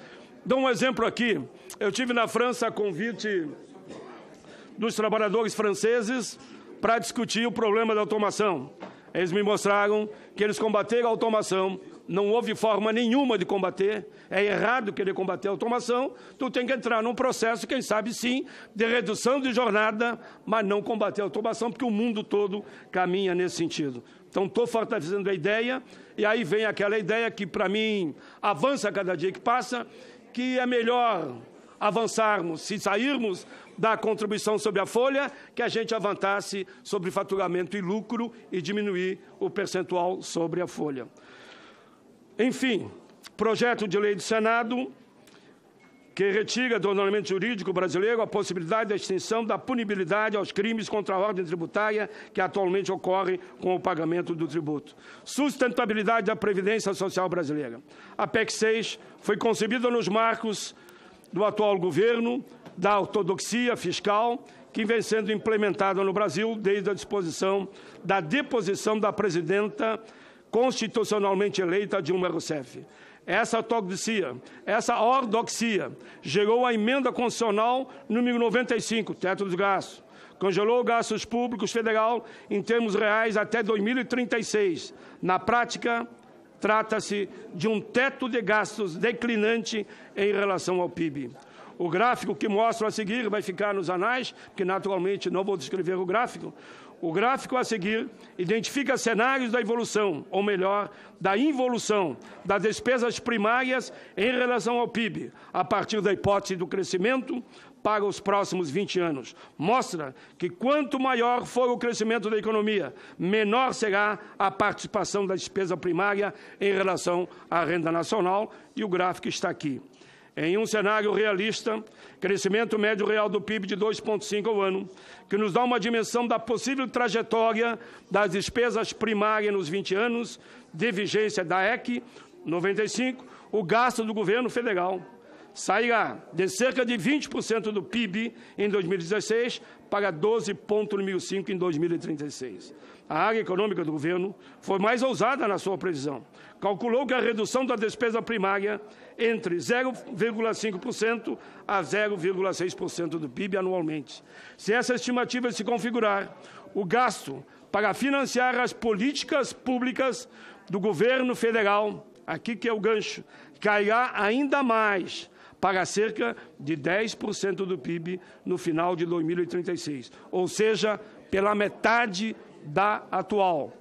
Dou um exemplo aqui. Eu tive na França a convite dos trabalhadores franceses para discutir o problema da automação. Eles me mostraram que eles combateram a automação, não houve forma nenhuma de combater, é errado querer combater a automação, tu tem que entrar num processo, quem sabe sim, de redução de jornada, mas não combater a automação, porque o mundo todo caminha nesse sentido. Então, estou fortalecendo a ideia, e aí vem aquela ideia que, para mim, avança a cada dia que passa, que é melhor avançarmos, se sairmos da contribuição sobre a folha, que a gente avançasse sobre faturamento e lucro e diminuir o percentual sobre a folha. Enfim, projeto de lei do Senado que retira do ordenamento jurídico brasileiro a possibilidade da extensão da punibilidade aos crimes contra a ordem tributária que atualmente ocorrem com o pagamento do tributo. Sustentabilidade da Previdência Social brasileira. A PEC 6 foi concebida nos marcos do atual governo, da ortodoxia fiscal, que vem sendo implementada no Brasil desde a disposição da deposição da presidenta constitucionalmente eleita Dilma Rousseff. Essa ortodoxia gerou a emenda constitucional número 95, teto dos gastos. Congelou gastos públicos federal em termos reais até 2036. Na prática, trata-se de um teto de gastos declinante em relação ao PIB. O gráfico que mostro a seguir vai ficar nos anais, porque naturalmente não vou descrever o gráfico. O gráfico a seguir identifica cenários da evolução, ou melhor, da involução das despesas primárias em relação ao PIB, a partir da hipótese do crescimento para os próximos 20 anos. Mostra que quanto maior for o crescimento da economia, menor será a participação da despesa primária em relação à renda nacional, e o gráfico está aqui. Em um cenário realista, crescimento médio real do PIB de 2,5% ao ano, que nos dá uma dimensão da possível trajetória das despesas primárias nos 20 anos de vigência da EC 95, o gasto do governo federal sairá de cerca de 20% do PIB em 2016 para 12,5% em 2036. A área econômica do governo foi mais ousada na sua previsão. Calculou que a redução da despesa primária entre 0,5% a 0,6% do PIB anualmente. Se essa estimativa se configurar, o gasto para financiar as políticas públicas do governo federal, aqui que é o gancho, cairá ainda mais, para cerca de 10% do PIB no final de 2036, ou seja, pela metade da atual.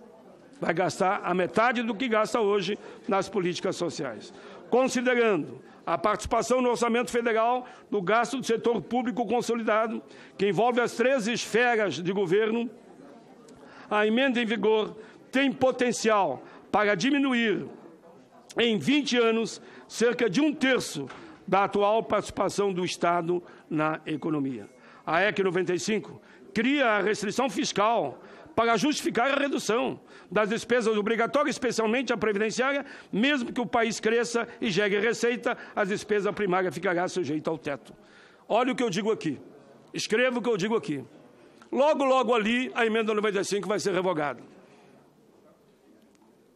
Vai gastar a metade do que gasta hoje nas políticas sociais. Considerando a participação no orçamento federal do gasto do setor público consolidado, que envolve as 13 esferas de governo, a emenda em vigor tem potencial para diminuir em 20 anos cerca de 1/3 da atual participação do Estado na economia. A EC 95 cria a restrição fiscal para justificar a redução das despesas obrigatórias, especialmente a previdenciária, mesmo que o país cresça e gere receita, a despesa primária ficará sujeita ao teto. Olha o que eu digo aqui, escreva o que eu digo aqui. Logo, logo ali, a emenda 95 vai ser revogada.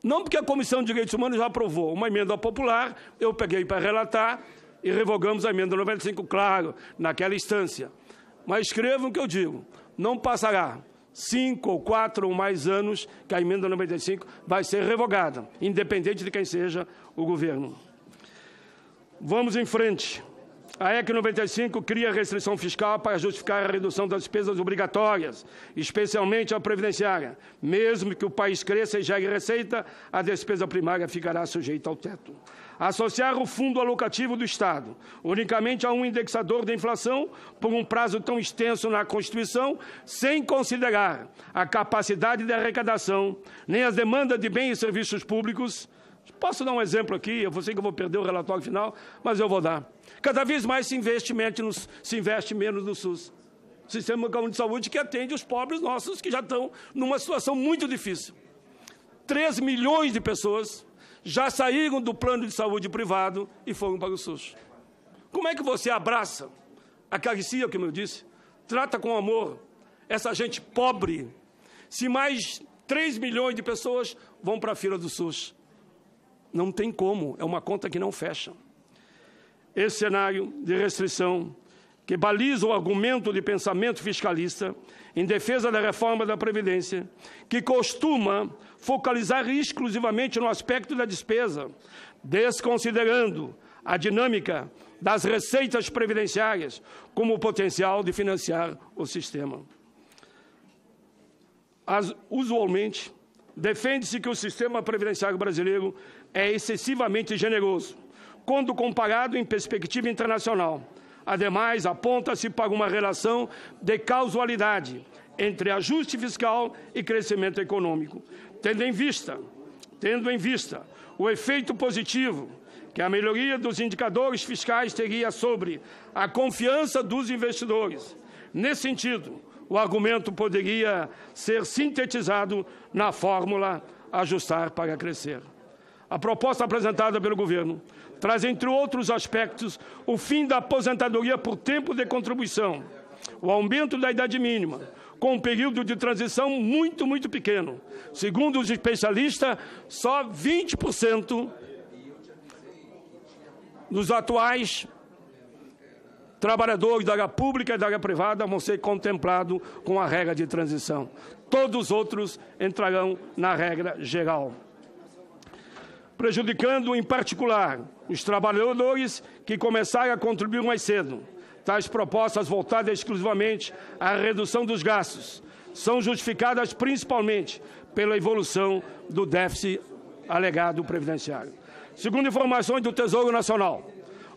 Não porque a Comissão de Direitos Humanos já aprovou uma emenda popular, eu peguei para relatar e revogamos a emenda 95, claro, naquela instância. Mas escrevam o que eu digo, não passará 5 ou 4 ou mais anos que a emenda 95 vai ser revogada, independente de quem seja o governo. Vamos em frente. A EC 95 cria restrição fiscal para justificar a redução das despesas obrigatórias, especialmente a previdenciária. Mesmo que o país cresça e gere receita, a despesa primária ficará sujeita ao teto. Associar o fundo alocativo do Estado unicamente a um indexador da inflação por um prazo tão extenso na Constituição, sem considerar a capacidade de arrecadação, nem as demandas de bens e serviços públicos. Posso dar um exemplo aqui? Eu sei que eu vou perder o relatório final, mas eu vou dar. Cada vez mais se investe menos no SUS. Sistema Único de Saúde que atende os pobres nossos que já estão numa situação muito difícil. 3 milhões de pessoas já saíram do plano de saúde privado e foram para o SUS. Como é que você abraça, acaricia, como eu disse, trata com amor essa gente pobre, se mais 3 milhões de pessoas vão para a fila do SUS? Não tem como, é uma conta que não fecha. Esse cenário de restrição que baliza o argumento de pensamento fiscalista em defesa da reforma da Previdência, que costuma focalizar exclusivamente no aspecto da despesa, desconsiderando a dinâmica das receitas previdenciárias como potencial de financiar o sistema. Usualmente, defende-se que o sistema previdenciário brasileiro é excessivamente generoso, quando comparado em perspectiva internacional. Ademais, aponta-se para uma relação de causalidade entre ajuste fiscal e crescimento econômico, tendo em vista o efeito positivo que a melhoria dos indicadores fiscais teria sobre a confiança dos investidores. Nesse sentido, o argumento poderia ser sintetizado na fórmula ajustar para crescer. A proposta apresentada pelo governo traz, entre outros aspectos, o fim da aposentadoria por tempo de contribuição, o aumento da idade mínima, com um período de transição muito pequeno. Segundo os especialistas, só 20% dos atuais trabalhadores da área pública e da área privada vão ser contemplados com a regra de transição. Todos os outros entrarão na regra geral, prejudicando, em particular, os trabalhadores que começaram a contribuir mais cedo. Tais propostas voltadas exclusivamente à redução dos gastos são justificadas principalmente pela evolução do déficit alegado previdenciário. Segundo informações do Tesouro Nacional,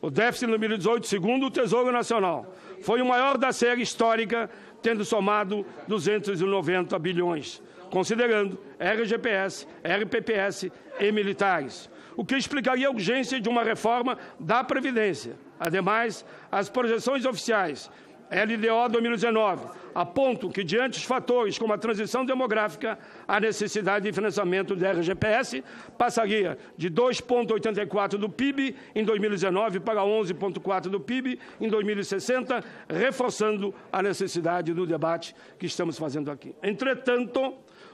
o déficit em 2018, segundo o Tesouro Nacional, foi o maior da série histórica, tendo somado 290 bilhões, considerando RGPS, RPPS e militares, o que explicaria a urgência de uma reforma da Previdência. Ademais, as projeções oficiais LDO 2019 apontam que, diante dos fatores como a transição demográfica, a necessidade de financiamento do RGPS passaria de 2,84% do PIB em 2019 para 11,4% do PIB em 2060, reforçando a necessidade do debate que estamos fazendo aqui. Entretanto,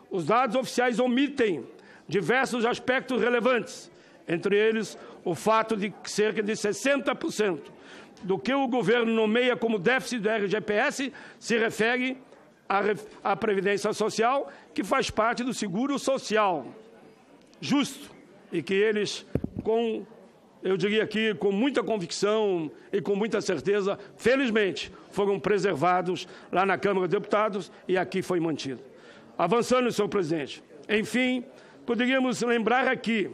os dados oficiais omitem diversos aspectos relevantes, entre eles o fato de que cerca de 60% do que o governo nomeia como déficit do RGPS se refere à Previdência Social, que faz parte do seguro social justo, e que eles, eu diria aqui, com muita convicção e com muita certeza, felizmente, foram preservados lá na Câmara dos Deputados e aqui foi mantido. Avançando, senhor presidente, enfim, poderíamos lembrar aqui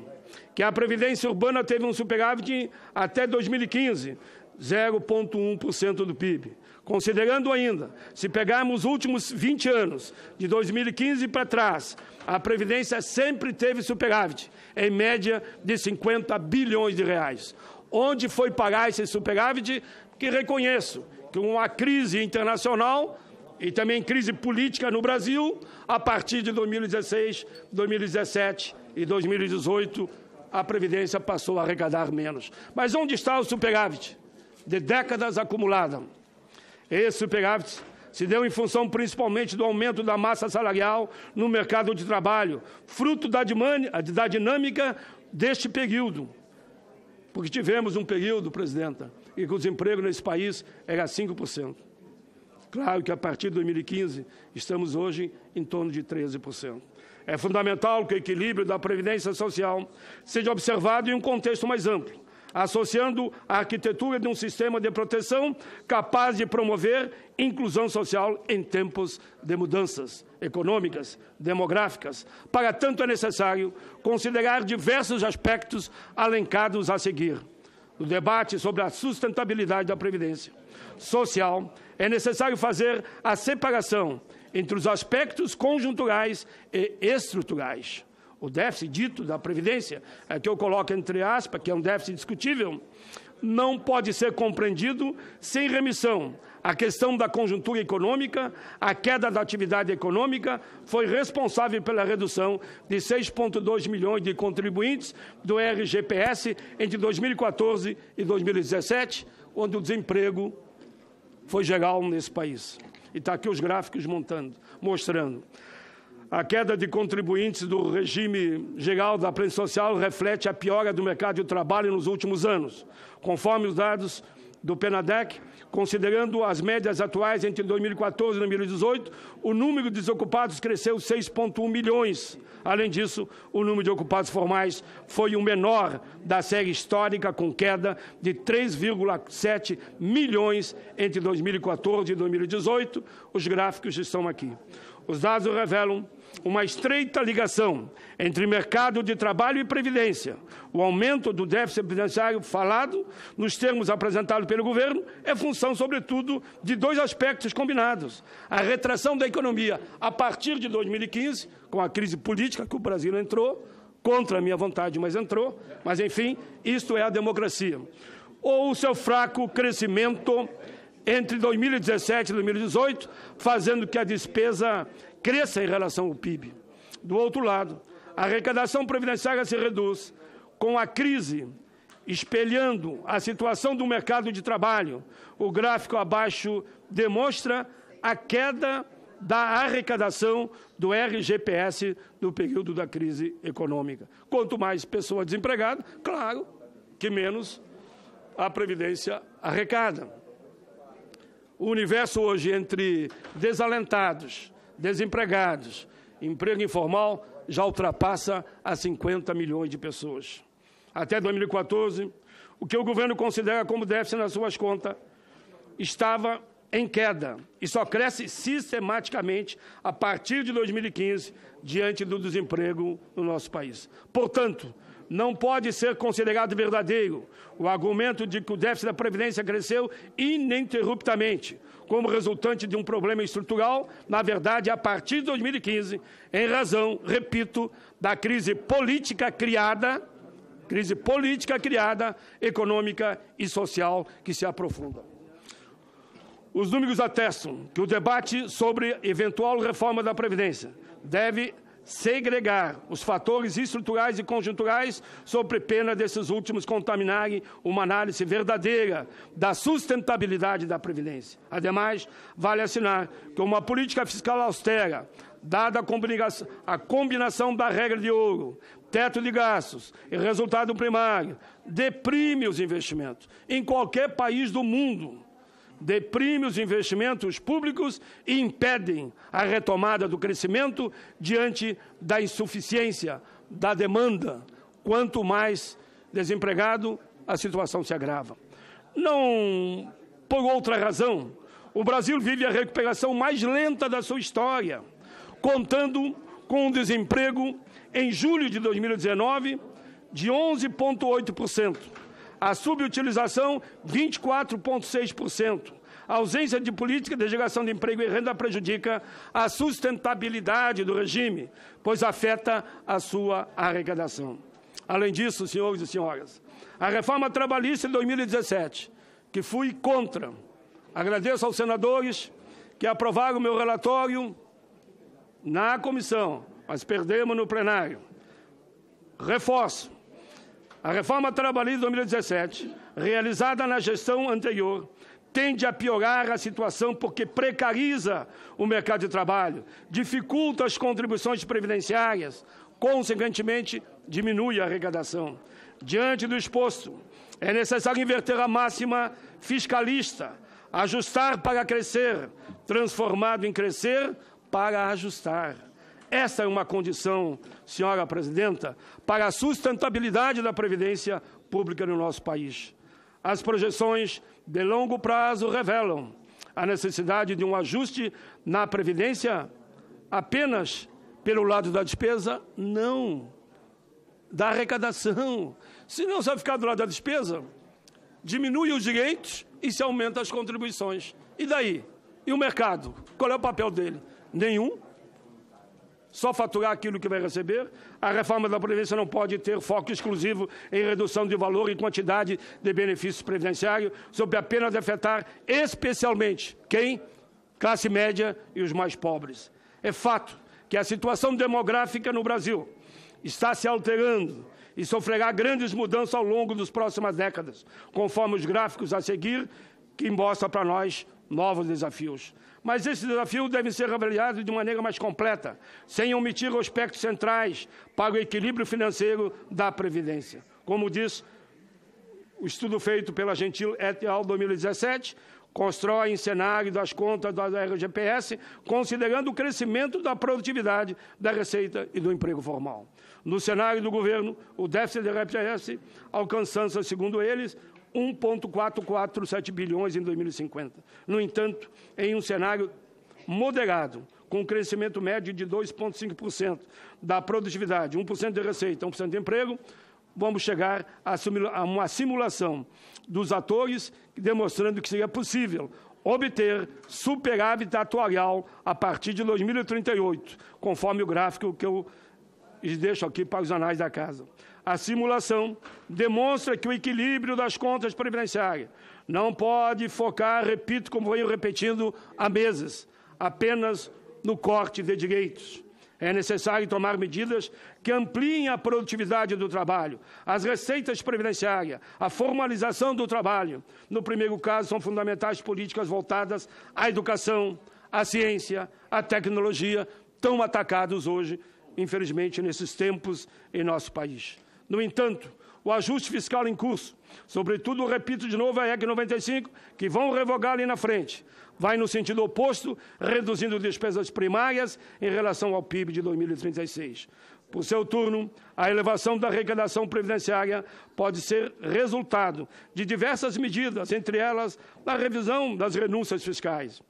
que a Previdência Urbana teve um superávit até 2015, 0,1% do PIB. Considerando ainda, se pegarmos os últimos 20 anos, de 2015 para trás, a Previdência sempre teve superávit, em média de 50 bilhões de reais. Onde foi pagar esse superávit? Que reconheço que uma crise internacional e também crise política no Brasil, a partir de 2016, 2017 e 2018, a Previdência passou a arrecadar menos. Mas onde está o superávit de décadas acumulada? Esse superávit se deu em função principalmente do aumento da massa salarial no mercado de trabalho, fruto da dinâmica deste período. Porque tivemos um período, presidenta, em que o desemprego nesse país era 5%. Claro que a partir de 2015 estamos hoje em torno de 13%. É fundamental que o equilíbrio da Previdência Social seja observado em um contexto mais amplo, associando a arquitetura de um sistema de proteção capaz de promover inclusão social em tempos de mudanças econômicas, demográficas. Para tanto, é necessário considerar diversos aspectos alencados a seguir. No debate sobre a sustentabilidade da Previdência Social, é necessário fazer a separação entre os aspectos conjunturais e estruturais. O déficit dito da Previdência, que eu coloco entre aspas, que é um déficit discutível, não pode ser compreendido sem remissão à questão da conjuntura econômica. A queda da atividade econômica foi responsável pela redução de 6,2 milhões de contribuintes do RGPS entre 2014 e 2017, onde o desemprego foi geral nesse país. E está aqui os gráficos mostrando. A queda de contribuintes do regime geral da Previdência Social reflete a piora do mercado de trabalho nos últimos anos. Conforme os dados do PNADEC, considerando as médias atuais entre 2014 e 2018, o número de desocupados cresceu 6,1 milhões. Além disso, o número de ocupados formais foi o menor da série histórica, com queda de 3,7 milhões entre 2014 e 2018. Os gráficos estão aqui. Os dados revelam uma estreita ligação entre mercado de trabalho e previdência. O aumento do déficit previdenciário falado, nos termos apresentados pelo governo, é função, sobretudo, de dois aspectos combinados. A retração da economia a partir de 2015, com a crise política que o Brasil entrou, contra a minha vontade, mas entrou, mas, enfim, isto é a democracia. Ou o seu fraco crescimento entre 2017 e 2018, fazendo que a despesa cresça em relação ao PIB. Do outro lado, a arrecadação previdenciária se reduz, com a crise espelhando a situação do mercado de trabalho. O gráfico abaixo demonstra a queda da arrecadação do RGPS no período da crise econômica. Quanto mais pessoa desempregada, claro que menos a Previdência arrecada. O universo hoje entre desalentados, desempregados, emprego informal, já ultrapassa a 50 milhões de pessoas. Até 2014, o que o governo considera como déficit nas suas contas estava em queda e só cresce sistematicamente a partir de 2015, diante do desemprego no nosso país. Portanto, não pode ser considerado verdadeiro o argumento de que o déficit da Previdência cresceu ininterruptamente, como resultante de um problema estrutural, na verdade, a partir de 2015, em razão, repito, da crise política criada, econômica e social que se aprofunda. Os números atestam que o debate sobre eventual reforma da Previdência deve segregar os fatores estruturais e conjunturais sob pena desses últimos contaminarem uma análise verdadeira da sustentabilidade da Previdência. Ademais, vale assinar que uma política fiscal austera, dada a combinação da regra de ouro, teto de gastos e resultado primário, deprime os investimentos em qualquer país do mundo. Deprime os investimentos públicos e impedem a retomada do crescimento diante da insuficiência da demanda. Quanto mais desempregado, a situação se agrava. Não por outra razão, o Brasil vive a recuperação mais lenta da sua história, contando com um desemprego em julho de 2019 de 11,8%. A subutilização, 24,6%. A ausência de política de geração de emprego e renda prejudica a sustentabilidade do regime, pois afeta a sua arrecadação. Além disso, senhores e senhoras, a reforma trabalhista de 2017, que fui contra, agradeço aos senadores que aprovaram o meu relatório na comissão, mas perdemos no plenário. Reforço. A reforma trabalhista de 2017, realizada na gestão anterior, tende a piorar a situação porque precariza o mercado de trabalho, dificulta as contribuições previdenciárias, consequentemente, diminui a arrecadação. Diante do exposto, é necessário inverter a máxima fiscalista, ajustar para crescer, transformado em crescer para ajustar. Essa é uma condição, senhora presidenta, para a sustentabilidade da Previdência Pública no nosso país. As projeções de longo prazo revelam a necessidade de um ajuste na Previdência apenas pelo lado da despesa? Não. Da arrecadação. Se não vai ficar do lado da despesa, diminui os direitos e se aumenta as contribuições. E daí? E o mercado? Qual é o papel dele? Nenhum. Só faturar aquilo que vai receber. A reforma da Previdência não pode ter foco exclusivo em redução de valor e quantidade de benefícios previdenciários, sob a pena de afetar especialmente quem? Classe média e os mais pobres. É fato que a situação demográfica no Brasil está se alterando e sofrerá grandes mudanças ao longo das próximas décadas, conforme os gráficos a seguir, que mostram para nós novos desafios. Mas esses desafios devem ser avaliados de maneira mais completa, sem omitir aspectos centrais para o equilíbrio financeiro da Previdência. Como diz O estudo feito pela Gentil et al. 2017 constrói em cenário das contas da RGPS, considerando o crescimento da produtividade, da receita e do emprego formal. No cenário do governo, o déficit da RGPS alcançando, segundo eles, 1,447 bilhões em 2050. No entanto, em um cenário moderado, com um crescimento médio de 2,5% da produtividade, 1% de receita, 1% de emprego, vamos chegar a uma simulação dos atores, demonstrando que seria possível obter superávit atuarial a partir de 2038, conforme o gráfico que eu deixo aqui para os anais da casa. A simulação demonstra que o equilíbrio das contas previdenciárias não pode focar, repito, como venho repetindo há meses, apenas no corte de direitos. É necessário tomar medidas que ampliem a produtividade do trabalho, as receitas previdenciárias, a formalização do trabalho. No primeiro caso, são fundamentais políticas voltadas à educação, à ciência, à tecnologia, tão atacados hoje, infelizmente, nesses tempos em nosso país. No entanto, o ajuste fiscal em curso, sobretudo, repito de novo, a REC 95, que vão revogar ali na frente, vai no sentido oposto, reduzindo despesas primárias em relação ao PIB de 2036. Por seu turno, a elevação da arrecadação previdenciária pode ser resultado de diversas medidas, entre elas a revisão das renúncias fiscais.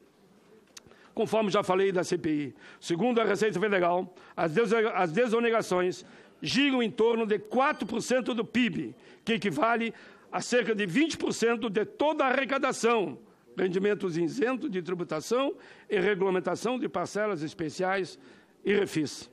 Conforme já falei da CPI, segundo a Receita Federal, as desonerações giram em torno de 4% do PIB, que equivale a cerca de 20% de toda a arrecadação, rendimentos isentos de tributação e regulamentação de parcelas especiais e refis.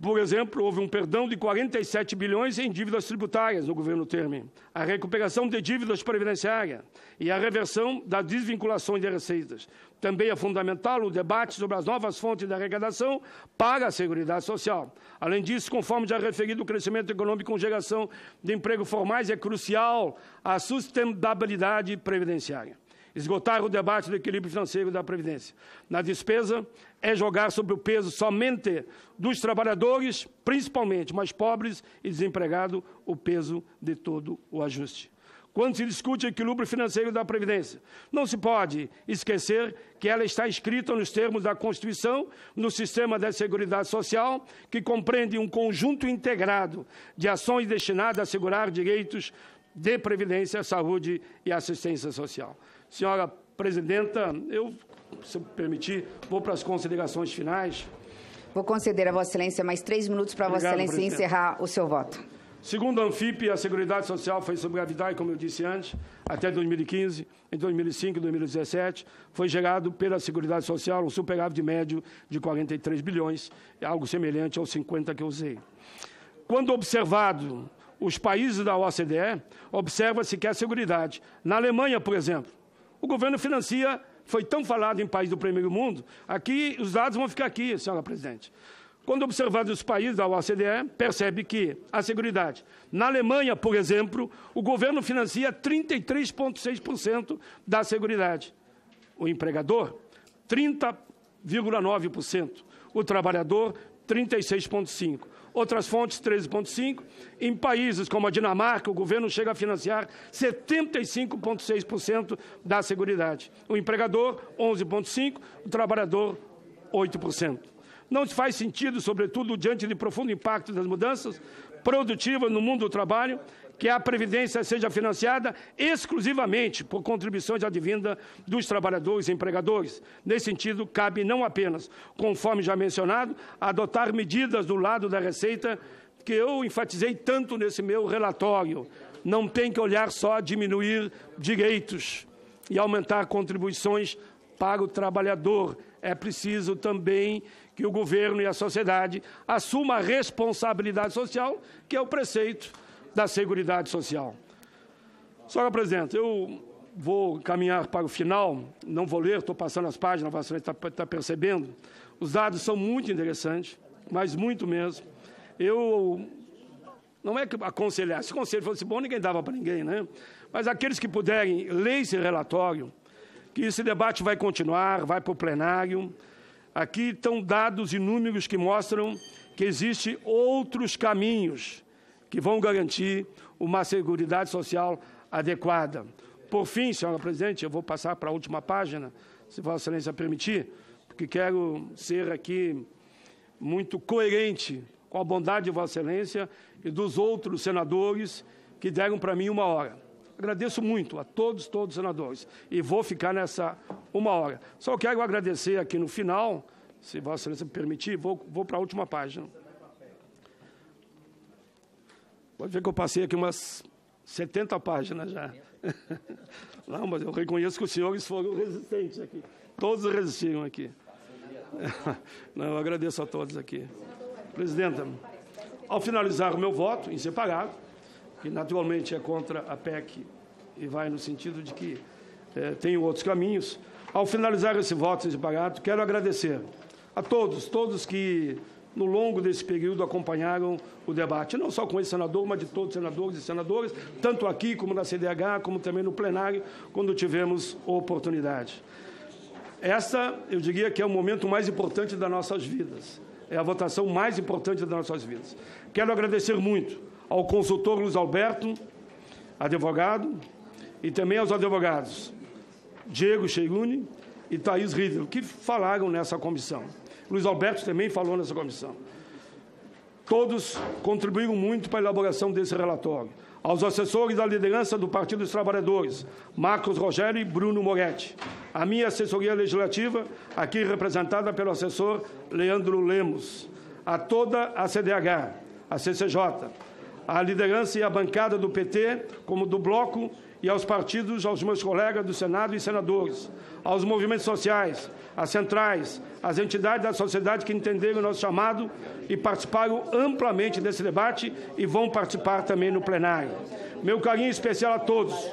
Por exemplo, houve um perdão de 47 bilhões em dívidas tributárias no governo Temer, a recuperação de dívidas previdenciárias e a reversão das desvinculações de receitas. Também é fundamental o debate sobre as novas fontes de arrecadação para a Seguridade Social. Além disso, conforme já referido, o crescimento econômico com geração de emprego formais é crucial à sustentabilidade previdenciária. Esgotar o debate do equilíbrio financeiro da Previdência na despesa é jogar sobre o peso somente dos trabalhadores, principalmente mais pobres e desempregados, o peso de todo o ajuste. Quando se discute o equilíbrio financeiro da Previdência, não se pode esquecer que ela está escrita nos termos da Constituição, no sistema da Seguridade Social, que compreende um conjunto integrado de ações destinadas a assegurar direitos de previdência, saúde e assistência social. Senhora Presidenta, eu, se permitir, vou para as considerações finais. Vou conceder a Vossa Excelência mais 3 minutos para Vossa Excelência encerrar o seu voto. Segundo a Anfip, a Seguridade Social foi sobreavidade, como eu disse antes, até 2015. Em 2005 e 2017, foi gerado pela Seguridade Social um superávit médio de 43 bilhões, algo semelhante aos 50 que eu usei. Quando observado os países da OCDE, observa-se que a Seguridade, na Alemanha, por exemplo, o governo financia, foi tão falado em país do primeiro mundo, aqui os dados vão ficar aqui, senhora Presidente. Quando observado os países da OCDE, percebe que a Seguridade, na Alemanha, por exemplo, o governo financia 33,6% da Seguridade. O empregador, 30,9%. O trabalhador, 36,5%. Outras fontes, 13,5%. Em países como a Dinamarca, o governo chega a financiar 75,6% da Seguridade. O empregador, 11,5%. O trabalhador, 8%. Não faz sentido, sobretudo diante do profundo impacto das mudanças produtivas no mundo do trabalho, que a Previdência seja financiada exclusivamente por contribuições advindas dos trabalhadores e empregadores. Nesse sentido, cabe não apenas, conforme já mencionado, adotar medidas do lado da Receita, que eu enfatizei tanto nesse meu relatório. Não tem que olhar só a diminuir direitos e aumentar contribuições para o trabalhador. É preciso também que o governo e a sociedade assumam a responsabilidade social, que é o preceito da Seguridade Social. Senhora Presidente, eu vou caminhar para o final, não vou ler, estou passando as páginas, você está percebendo. Os dados são muito interessantes, mas muito mesmo. Eu não é que aconselhar, se o conselho fosse bom, ninguém dava para ninguém, né? Mas aqueles que puderem, ler esse relatório, que esse debate vai continuar, vai para o plenário. Aqui estão dados e números que mostram que existem outros caminhos que vão garantir uma seguridade social adequada. Por fim, senhora presidente, eu vou passar para a última página, se Vossa Excelência permitir, porque quero ser aqui muito coerente com a bondade de Vossa Excelência e dos outros senadores que deram para mim 1 hora. Agradeço muito a todos os senadores e vou ficar nessa 1 hora. Só quero agradecer aqui no final, se Vossa Excelência me permitir, vou para a última página. Pode ver que eu passei aqui umas 70 páginas já. Não, mas eu reconheço que os senhores foram resistentes aqui. Todos resistiram aqui. Não, eu agradeço a todos aqui. Presidenta, ao finalizar o meu voto em separado, que naturalmente é contra a PEC e vai no sentido de que tem outros caminhos, ao finalizar esse voto em separado, quero agradecer a todos que no longo desse período acompanharam o debate, não só com esse senador, mas de todos os senadores e senadoras, tanto aqui como na CDH, como também no plenário, quando tivemos oportunidade. Essa, eu diria que é o momento mais importante das nossas vidas, é a votação mais importante das nossas vidas. Quero agradecer muito ao consultor Luiz Alberto, advogado, e também aos advogados Diego Cheiruni e Thaís Riedel, que falaram nessa comissão. Luiz Alberto também falou nessa comissão. Todos contribuíram muito para a elaboração desse relatório. Aos assessores da liderança do Partido dos Trabalhadores, Marcos Rogério e Bruno Moretti. A minha assessoria legislativa, aqui representada pelo assessor Leandro Lemos. A toda a CDH, a CCJ, a liderança e a bancada do PT, como do Bloco, e aos partidos, aos meus colegas do Senado e senadores, aos movimentos sociais, às centrais, às entidades da sociedade que entenderam o nosso chamado e participaram amplamente desse debate e vão participar também no plenário. Meu carinho especial a todos.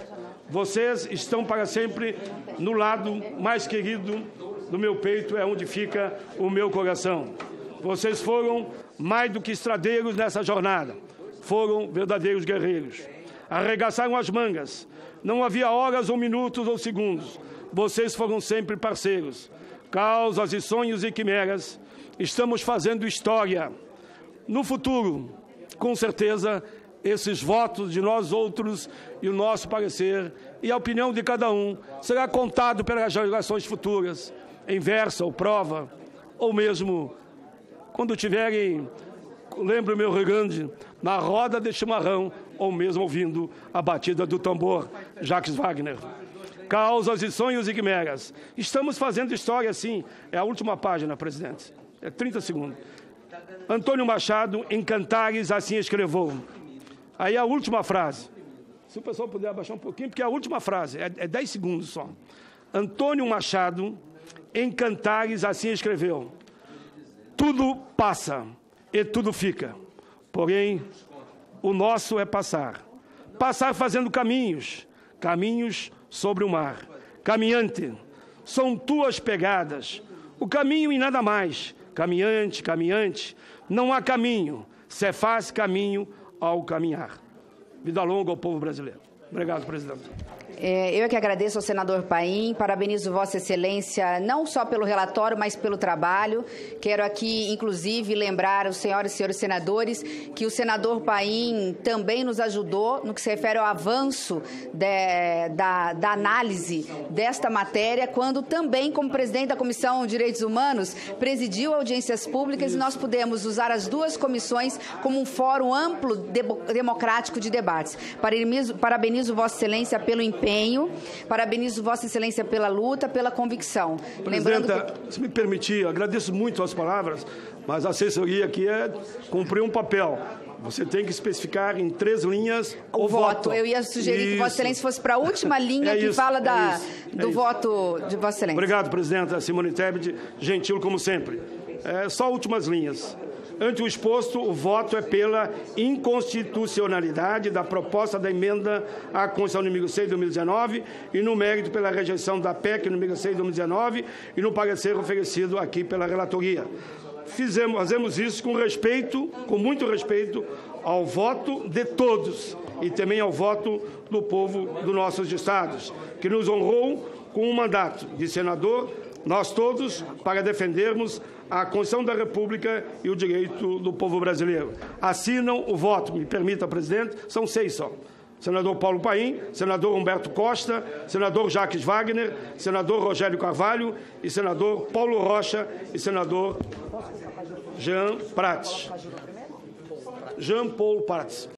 Vocês estão para sempre no lado mais querido do meu peito, é onde fica o meu coração. Vocês foram mais do que estradeiros nessa jornada, foram verdadeiros guerreiros. Arregaçaram as mangas, não havia horas ou minutos ou segundos. Vocês foram sempre parceiros. Causas e sonhos e quimeras, estamos fazendo história. No futuro, com certeza, esses votos de nós outros e o nosso parecer e a opinião de cada um será contado pelas gerações futuras, em versa ou prova, ou mesmo quando tiverem, lembro meu Rio Grande, na roda de chimarrão, ou mesmo ouvindo a batida do tambor, Jacques Wagner. Causas e sonhos e quimeras. Estamos fazendo história, sim. É a última página, presidente. É 30 segundos. Antônio Machado, em Cantares, assim escreveu. Aí a última frase. Se o pessoal puder abaixar um pouquinho, porque é a última frase, é 10 segundos só. Antônio Machado, em Cantares, assim escreveu. Tudo passa e tudo fica. Porém, o nosso é passar. Passar fazendo caminhos, caminhos sobre o mar. Caminhante, são tuas pegadas. O caminho e nada mais. Caminhante, caminhante, não há caminho. Se faz caminho ao caminhar. Vida longa ao povo brasileiro. Obrigado, presidente. Eu que agradeço ao senador Paim, parabenizo Vossa Excelência não só pelo relatório, mas pelo trabalho. Quero aqui, inclusive, lembrar aos senhoras e senhores senadores que o senador Paim também nos ajudou no que se refere ao avanço da análise desta matéria, quando também, como presidente da Comissão de Direitos Humanos, presidiu audiências públicas e nós pudemos usar as duas comissões como um fórum amplo democrático de debates. Parabenizo Vossa Excelência pelo empenho, parabenizo Vossa Excelência pela luta, pela convicção. Presidenta, se me permitir, agradeço muito as palavras, mas a assessoria aqui é cumprir um papel. Você tem que especificar em 3 linhas o voto. Eu ia sugerir que Vossa Excelência fosse para a última linha que fala do voto de Vossa Excelência. Obrigado, presidenta Simone Tebet, gentil como sempre. Só últimas linhas. Ante o exposto, o voto é pela inconstitucionalidade da proposta da emenda à Constituição número 6 de 2019 e no mérito pela rejeição da PEC número 6 de 2019 e no parecer oferecido aqui pela relatoria. Fazemos isso com respeito, com muito respeito ao voto de todos e também ao voto do povo dos nossos estados, que nos honrou com um mandato de senador nós todos, para defendermos a Constituição da República e o direito do povo brasileiro. Assinam o voto, me permita, presidente, são 6 só. Senador Paulo Paim, senador Humberto Costa, senador Jacques Wagner, senador Rogério Carvalho e senador Paulo Rocha e senador Jean Prats. Jean Paul Prats.